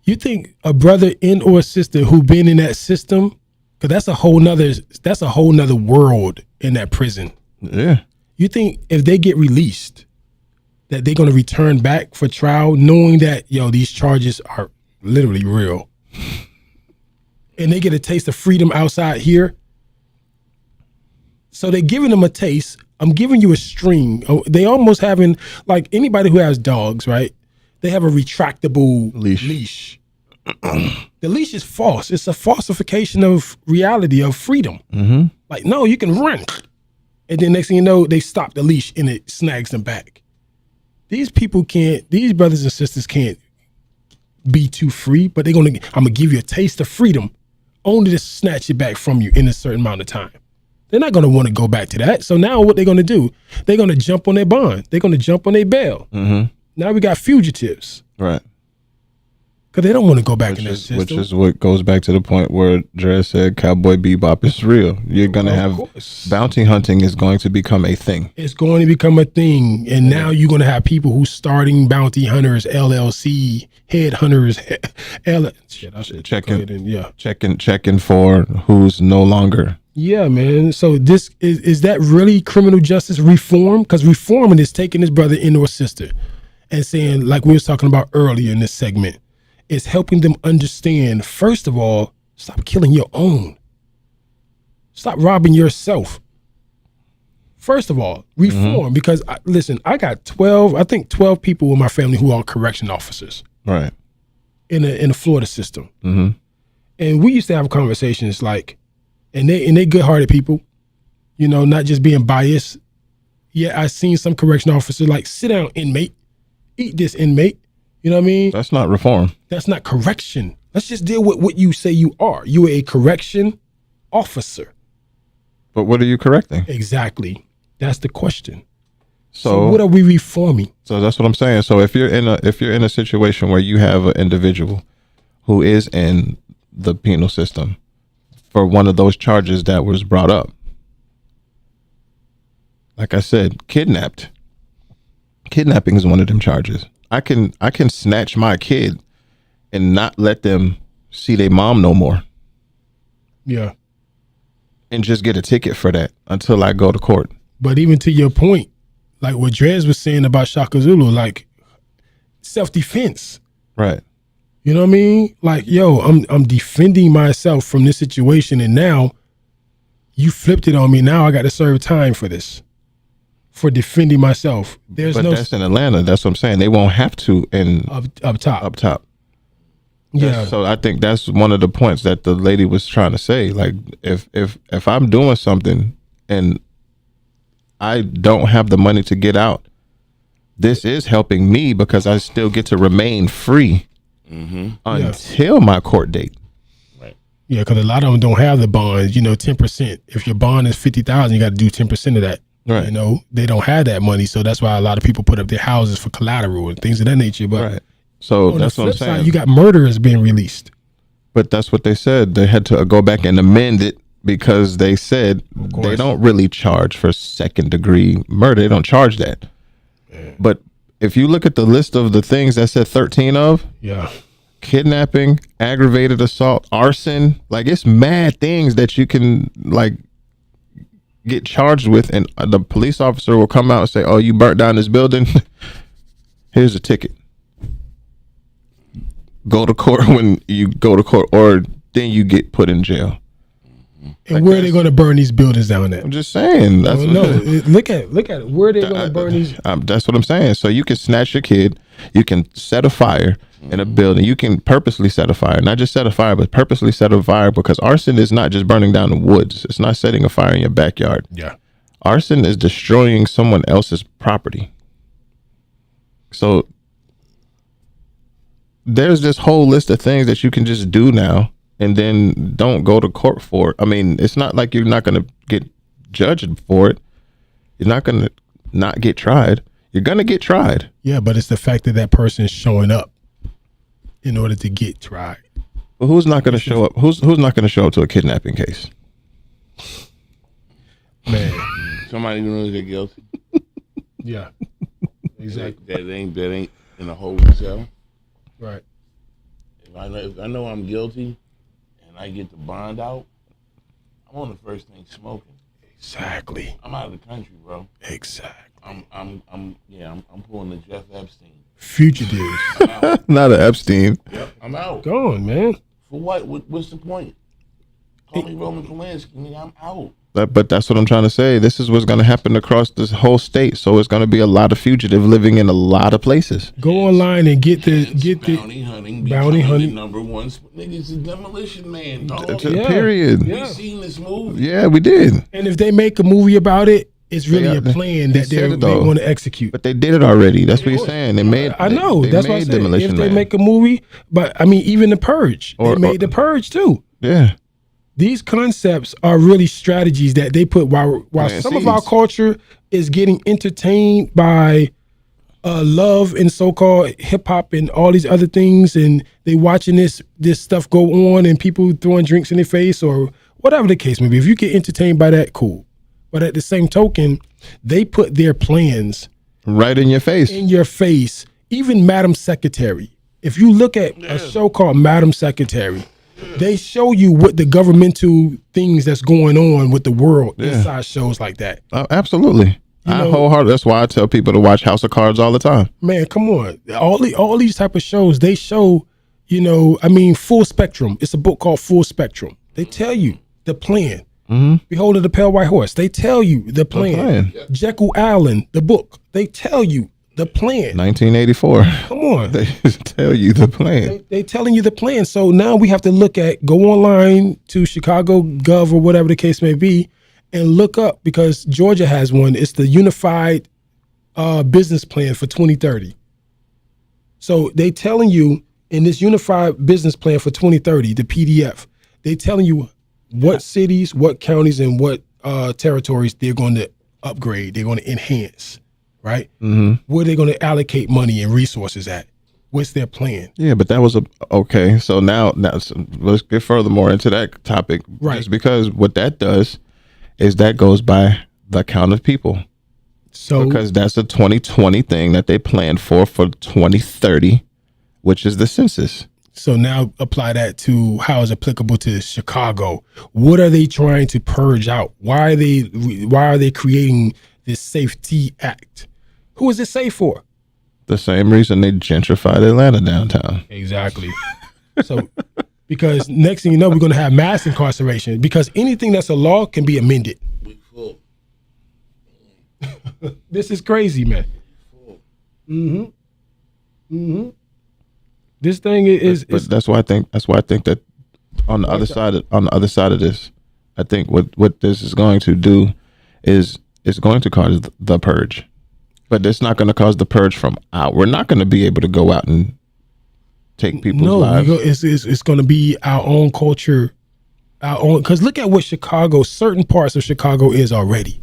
you think a brother in or a sister who been in that system, because that's a whole nother world in that prison. Yeah. You think if they get released, that they're going to return back for trial knowing that, these charges are literally real. And they get a taste of freedom outside here. So they're giving them a taste. I'm giving you a string. They almost having, like anybody who has dogs, right? They have a retractable leash. The leash is false. It's a falsification of reality, of freedom. Mm-hmm. Like, no, you can run. And then next thing you know, they stop the leash and it snags them back. These brothers and sisters can't be too free, but I'm gonna give you a taste of freedom only to snatch it back from you in a certain amount of time. They're not gonna want to go back to that. So now what they're gonna do, they're gonna jump on their bond. They're gonna jump on their bail. Mm-hmm. Now we got fugitives. Right. Because they don't want to go back in that system. Which is what goes back to the point where Dres said Cowboy Bebop is real. You're going to have bounty hunting is going to become a thing. It's going to become a thing. And now you're going to have people who starting bounty hunters, LLC, head hunters, checking for who's no longer. Yeah, man. So this is that really criminal justice reform? Because reforming is taking his brother in or sister and saying, like we was talking about earlier in this segment, is helping them understand, first of all, stop killing your own. Stop robbing yourself. First of all, reform. Because, listen, I got 12 people in my family who are correction officers. Right. In the Florida system. Mm-hmm. And we used to have conversations like, and they good-hearted people, not just being biased. Yeah, I seen some correction officer like, sit down, inmate, eat this, inmate. You know what I mean? That's not reform. That's not correction. Let's just deal with what you say you are. You are a correction officer. But what are you correcting? Exactly. That's the question. So what are we reforming? So that's what I'm saying. So if you're in a situation where you have an individual who is in the penal system for one of those charges that was brought up, like I said, kidnapping is one of them charges. I can snatch my kid and not let them see their mom no more. Yeah. And just get a ticket for that until I go to court. But even to your point, like what Dres was saying about Shaka Zulu, like self-defense. Right. You know what I mean? Like, I'm defending myself from this situation, and now you flipped it on me. Now I got to serve time for this. For defending myself. But that's in Atlanta. That's what I'm saying. They won't have to up top. Yeah. So I think that's one of the points that the lady was trying to say. Like, if I'm doing something and I don't have the money to get out, this is helping me because I still get to remain free until my court date. Right. Yeah, because a lot of them don't have the bonds. 10%. If your bond is $50,000, you got to do 10% of that. Right. They don't have that money, so that's why a lot of people put up their houses for collateral and things of that nature. But right. So on that's the what I'm flip saying. side, you got murderers being released. But that's what they said. They had to go back and amend it because they said they don't really charge for second-degree murder. They don't charge that. Yeah. But if you look at the list of the things that said 13 of, kidnapping, aggravated assault, arson, like it's mad things that you can like get charged with, and the police officer will come out and say, "Oh, you burnt down this building. Here's a ticket. Go to court when you go to court, or then you get put in jail." And where are they going to burn these buildings down at? I'm just saying. That's Look at it. Where are they going to burn these? That's what I'm saying. So you can snatch your kid. You can set a fire in a building. You can purposely set a fire, not just set a fire, but purposely set a fire, because arson is not just burning down the woods. It's not setting a fire in your backyard. Yeah. Arson is destroying someone else's property. So there's this whole list of things that you can just do now, and then don't go to court for it. I mean, it's not like you're not going to get judged for it. You're not going to not get tried. You're going to get tried. Yeah, but it's the fact that that person is showing up in order to get tried. Well, who's not going to show up? Who's not going to show up to a kidnapping case? Man, somebody who knows they're guilty. Yeah, exactly. That ain't in a holding cell. Right. If I know I'm guilty and I get the bond out, I'm on the first thing smoking. Exactly. I'm out of the country, bro. Exactly. I'm pulling the Jeff Epstein. Fugitives. Not an Epstein. Yep, I'm out. Go on, man. For what? What's the point? Call me Roman Polanski. Nigga, I'm out. But that's what I'm trying to say. This is what's going to happen across this whole state. So it's going to be a lot of fugitive living in a lot of places. Go online and get the bounty hunting. Number one, nigga's a demolition man. Dog. Period. We seen this movie. Yeah, we did. And if they make a movie about it, it's really a plan that they want to execute. But they did it already. That's what you're saying. They made. I know. They That's what I made said. Demolition If they Man. make a movie, but I mean, even The Purge, they made The Purge too. Yeah. These concepts are really strategies that they put while some of our culture is getting entertained by love and so-called hip hop and all these other things, and they watching this stuff go on and people throwing drinks in their face or whatever the case may be. If you get entertained by that, cool. But at the same token, they put their plans right in your face. Even Madam Secretary. If you look at a show called Madam Secretary, they show you what the governmental things that's going on with the world inside shows like that. Absolutely. I wholeheartedly. That's why I tell people to watch House of Cards all the time. Man, come on. All these type of shows, they show, Full Spectrum. It's a book called Full Spectrum. They tell you the plan. Behold the Pale White Horse. They tell you the plan. Jekyll Allen, the book. They tell you the plan. 1984. Come on. They tell you the plan. They telling you the plan. So now we have to go online to Chicago Gov or whatever the case may be and look up, because Georgia has one. It's the Unified Business Plan for 2030. So they telling you in this Unified Business Plan for 2030, the PDF, they telling you what cities, what counties, and what territories they're going to upgrade, they're going to enhance, right? Where they're going to allocate money and resources at. What's their plan? Yeah, but that was okay. So now let's get furthermore into that topic. Right. Just because what that does is that goes by the count of people. So because that's a 2020 thing that they planned for 2030, which is the census. So now apply that to how it's applicable to Chicago. What are they trying to purge out? Why are they creating this Safety Act? Who is it safe for? The same reason they gentrified Atlanta downtown. Exactly. So because next thing you know, we're going to have mass incarceration, because anything that's a law can be amended. This is crazy, man. This thing is. But that's why I think that on the other side of this, I think what this is going to do is it's going to cause the purge, but it's not going to cause the purge from out. We're not going to be able to go out and take people's lives. It's going to be our own culture, our own. Because look at what certain parts of Chicago is already.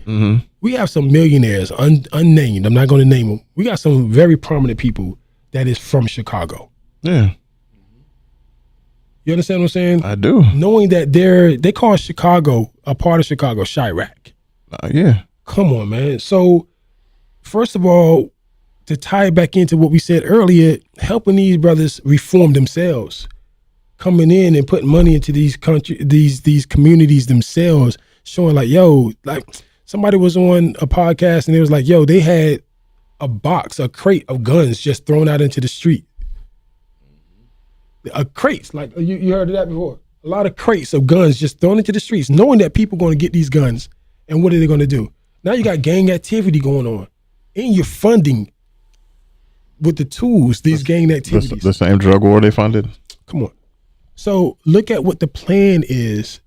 We have some millionaires, unnamed. I'm not going to name them. We got some very prominent people that is from Chicago. Yeah. You understand what I'm saying? I do. Knowing that they call Chicago, a part of Chicago, Chirac. Yeah. Come on, man. So, first of all, to tie it back into what we said earlier, helping these brothers reform themselves, coming in and putting money into these communities themselves, showing like, yo, like somebody was on a podcast and it was like, yo, they had a crate of guns just thrown out into the street. A crates, like you heard of that before. A lot of crates of guns just thrown into the streets, knowing that people going to get these guns. And what are they going to do? Now you got gang activity going on. And you're funding with the tools these gang activities. The same drug war they funded? Come on. So look at what the plan is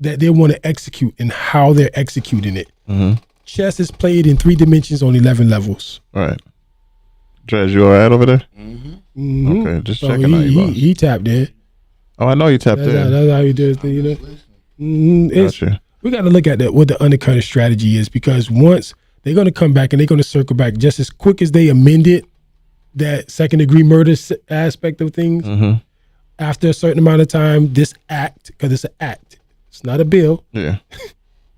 that they want to execute and how they're executing it. Mm-hmm. Chess is played in 3 dimensions on 11 levels. All right. Dres, you all right over there? Mm-hmm. Okay, just So checking on you, boss. he tapped in. Oh, I know you tapped in. That's how you do it, you know. Gotcha. We got to look at what the undercurrent strategy is, because once they're going to come back and they're going to circle back just as quick as they amended that second degree murder aspect of things. Mm-hmm. After a certain amount of time, this act, because it's an act, it's not a bill. Yeah.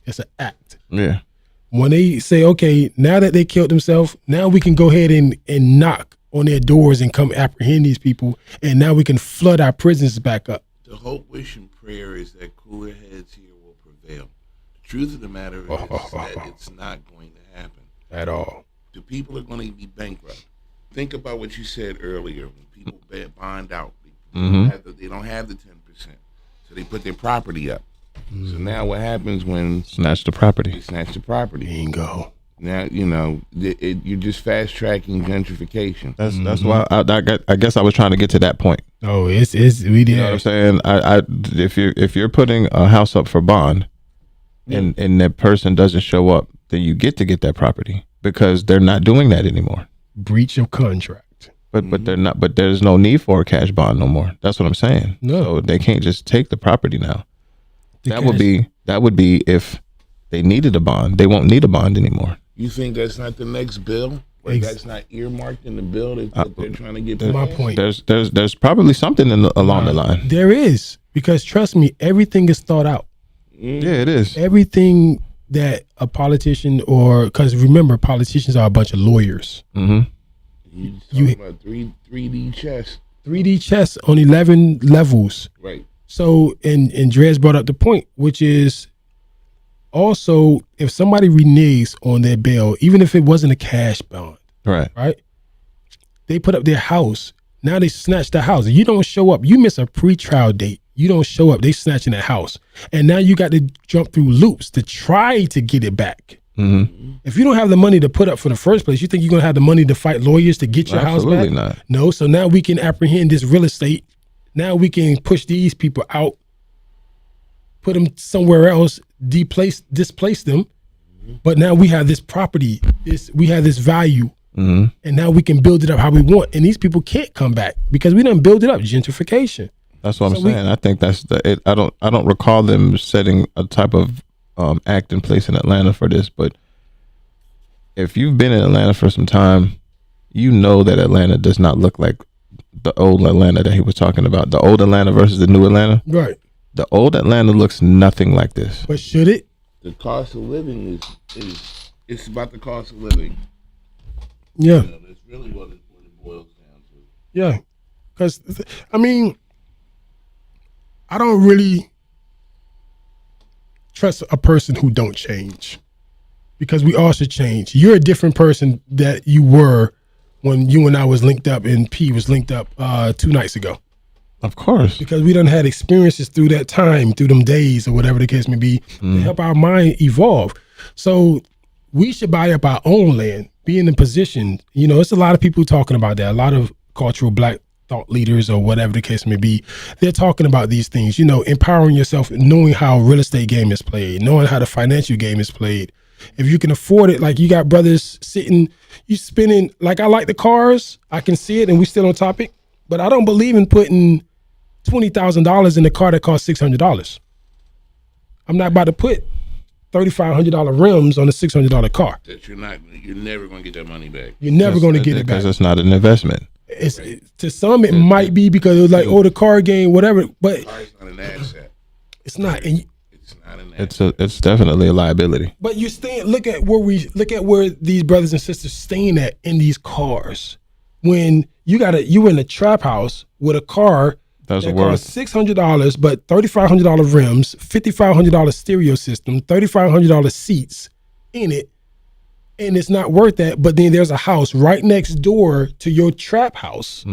It's an act. Yeah. When they say, okay, now that they killed themselves, now we can go ahead and knock on their doors and come apprehend these people, and now we can flood our prisons back up. The hope, wish, and prayer is that cooler heads here will prevail. The truth of the matter is that it's not going to happen. At all. The people are going to be bankrupt. Think about what you said earlier. When people bond out, they don't have the 10%. So they put their property up. So now what happens when... Snatch the property. They snatch the property. Bingo. Now, you know, you're just fast-tracking gentrification. That's why I guess I was trying to get to that point. Oh, we did. You know what I'm saying? If you're putting a house up for bond, and that person doesn't show up, then you get to get that property because they're not doing that anymore. Breach of contract. But they're not. But there's no need for a cash bond no more. That's what I'm saying. No, so they can't just take the property now. That would be if they needed a bond. They won't need a bond anymore. You think that's not the next bill? Like that's not earmarked in the bill that they're trying to get? My point. There's probably something along the line. There is, because trust me, everything is thought out. Yeah, it is. Everything that a politician, or because remember, politicians are a bunch of lawyers. Mm-hmm. You talking about 3D chess. 3D chess on 11 levels. Right. So, and Dres brought up the point, which is also if somebody reneges on their bail, even if it wasn't a cash bond, right? They put up their house. Now they snatch the house. You don't show up. You miss a pre-trial date. You don't show up. They snatching the house, and now you got to jump through loops to try to get it back. Mm-hmm. If you don't have the money to put up for the first place, you think you're gonna have the money to fight lawyers to get your house back? Absolutely not. No. So now we can apprehend this real estate. Now we can push these people out, put them somewhere else, displace them. But now we have this property, we have this value, and now we can build it up how we want. And these people can't come back because we done build it up, gentrification. That's what I'm saying. I think that's it. I don't recall them setting a type of act in place in Atlanta for this, but if you've been in Atlanta for some time, you know that Atlanta does not look like the old Atlanta that he was talking about. The old Atlanta versus the new Atlanta. Right. The old Atlanta looks nothing like this. But should it? The cost of living is it's about the cost of living. Yeah. You know, that's really what it boils down to. Yeah. Because, I mean, I don't really trust a person who don't change, because we all should change. You're a different person that you were when you and I was linked up and P was linked up 2 nights ago. Of course. Because we done had experiences through that time, through them days or whatever the case may be, to help our mind evolve. So we should buy up our own land, be in a position, you know, it's a lot of people talking about that. A lot of cultural black thought leaders or whatever the case may be, they're talking about these things, you know, empowering yourself, knowing how real estate game is played, knowing how the financial game is played. If you can afford it, like you got brothers sitting, you spending, like I like the cars, I can see it, and we still on topic, but I don't believe in putting $20,000 in a car that costs $600. I'm not about to put $3,500 rims on a $600 car. That you're never going to get that money back. You're never going to get it back. Because it's not an investment. To some, it might be because it was like, oh, the car game, whatever. But it's not an asset. It's not. And it's not an asset. It's definitely a liability. But you look at where these brothers and sisters staying at in these cars. When you in a trap house with a car That's that worth cost $600, but $3,500 rims, $5,500 stereo system, $3,500 seats in it, and it's not worth that. But then there's a house right next door to your trap house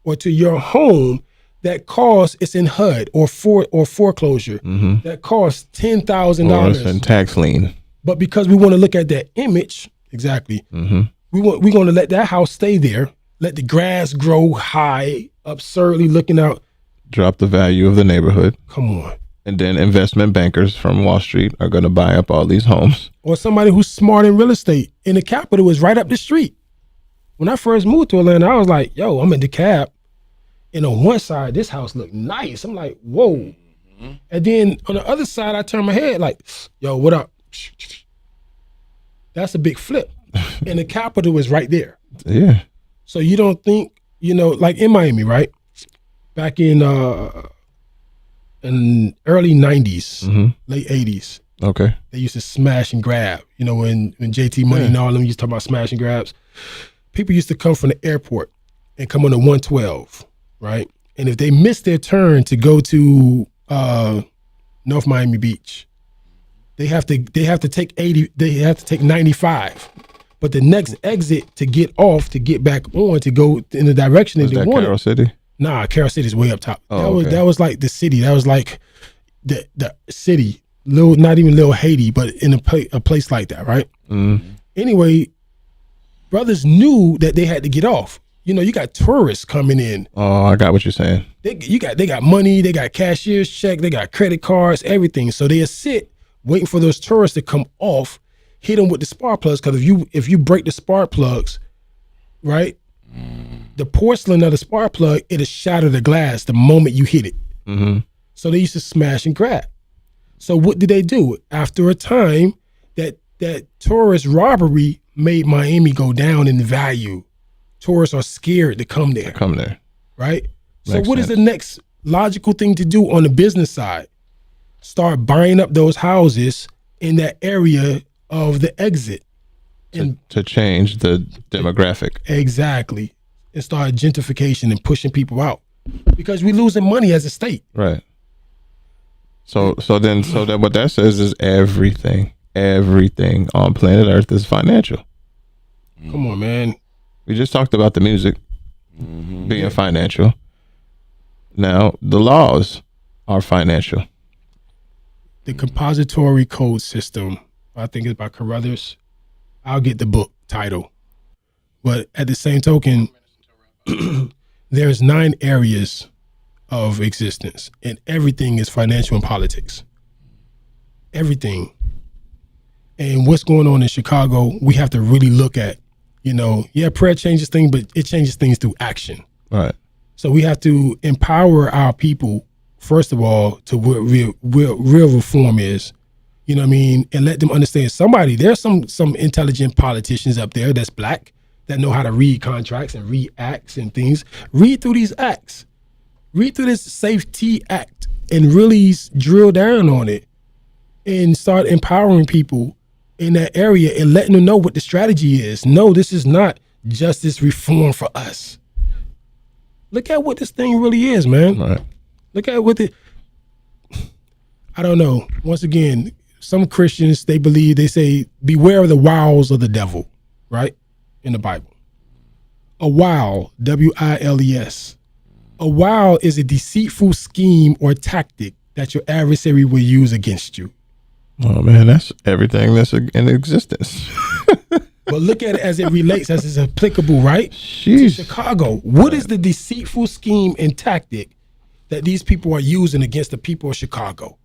or to your home that costs, it's in HUD or foreclosure, that costs $10,000. Or it's in tax lien. But because we want to look at that image, exactly, we're going to let that house stay there, let the grass grow high, absurdly looking out. Drop the value of the neighborhood. Come on. And then investment bankers from Wall Street are going to buy up all these homes. Or somebody who's smart in real estate. And the Capitol is right up the street. When I first moved to Atlanta, I was like, yo, I'm in DeKalb. And on one side, this house looked nice. I'm like, whoa. And then on the other side, I turned my head like, yo, what up? That's a big flip. And the Capitol is right there. Yeah. So you don't think, like in Miami, right? Back in early 90s, late 80s. Okay. They used to smash and grab. When JT Money and all of them used to talk about smash and grabs. People used to come from the airport and come on the 112, right? And if they missed their turn to go to North Miami Beach, they have to take 80. They have to take 95. But the next exit to get off, to get back on, to go in the direction that they wanted. Carol City? Nah, Carol City's way up top. Oh, That was like the city. That was like the city. Not even Little Haiti, but in a place like that, right? Anyway, brothers knew that they had to get off. You got tourists coming in. Oh, I got what you're saying. They got money, they got cashier's check, they got credit cards, everything. So they'll sit waiting for those tourists to come off, hit them with the spark plugs. Because if you break the spark plugs, right, the porcelain of the spark plug, it'll shatter the glass the moment you hit it. So they used to smash and grab. So what did they do? After a time, that tourist robbery made Miami go down in value. Tourists are scared to come there. Right? So what is the next logical thing to do on the business side? Start buying up those houses in that area of the exit. To change the demographic. Exactly. And start gentrification and pushing people out. Because we're losing money as a state. Right. So then what that says is everything on planet Earth is financial. Come on, man. We just talked about the music being financial. Now the laws are financial. The compository code system, I think it's by Carruthers. I'll get the book title. But at the same token, there's 9 areas of existence, and everything is financial and politics. Everything. And what's going on in Chicago, we have to really look at, prayer changes things, but it changes things through action. Right. So we have to empower our people, first of all, to what real reform is. You know what I mean? And let them understand there's some intelligent politicians up there that's black that know how to read contracts and read acts and things. Read through these acts. Read through this Safety Act and really drill down on it and start empowering people in that area and letting them know what the strategy is. No, this is not justice reform for us. Look at what this thing really is, man. Right. Look at what I don't know. Once again, some Christians, they say, beware of the wiles of the devil, right? In the Bible. A wile, W-I-L-E-S. A wile is a deceitful scheme or tactic that your adversary will use against you. Oh man, that's everything that's in existence. But look at it as it relates, as it's applicable, right? Jeez. To Chicago. What is the deceitful scheme and tactic that these people are using against the people of Chicago?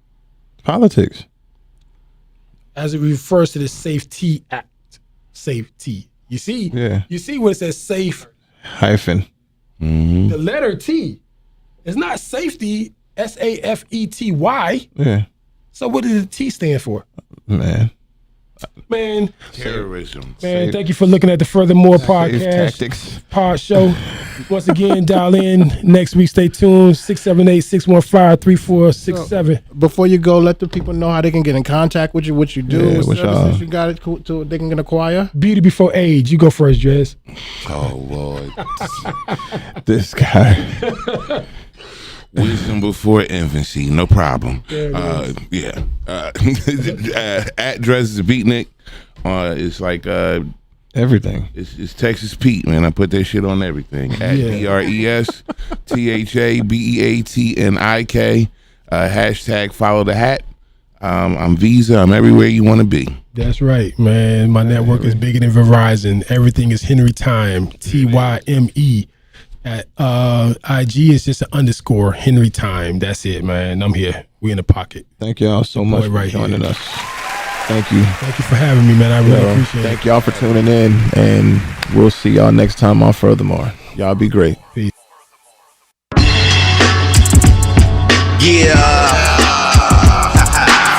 Politics. As it refers to the Safety Act. Safety. You see? Yeah. You see what it says safe? Hyphen. The letter T. It's not safety, S-A-F-E-T-Y. Yeah. So what does the T stand for? Man. Terrorism. Man, thank you for looking at the Furthermore podcast. Podshow. Once again, dial in next week. Stay tuned. 678-615-3467. Before you go, let the people know how they can get in contact with you, what you do, Yeah, what services you got to they can acquire. Beauty before age. You go first, Dres. Oh Lord. This guy. Wisdom before infancy, no problem. Yeah. At Dres the Beatnik, it's like everything. It's Texas Pete, man. I put that shit on everything. At DRES THABEATNIK. Hashtag follow the hat. I'm Visa. I'm everywhere you want to be. That's right, man. My network is bigger than Verizon. Everything is Henry Tyme, TYME. At IG is just an underscore Henry Tyme. That's it, man. I'm here. We in the pocket. Thank y'all so much for joining us. Thank you. Thank you for having me, man. I really appreciate it. Thank y'all for tuning in, and we'll see y'all next time on Furthermore. Y'all be great. Peace. Yeah.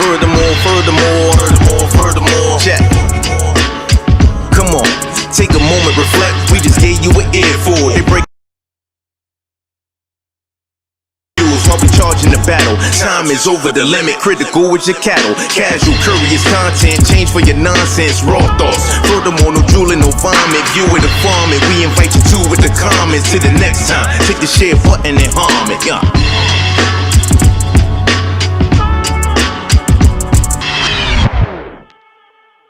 Furthermore. Check. Come on, take a moment, reflect. We just gave you an earful. They break while we charging the battle. Time is over the limit. Critical with your cattle. Casual, curious content. Change for your nonsense. Raw thoughts. Furthermore, no drooling, no vomit. View it, the farm it. We invite you to with the comments. Till the next time, take the share button and harm it. Yeah.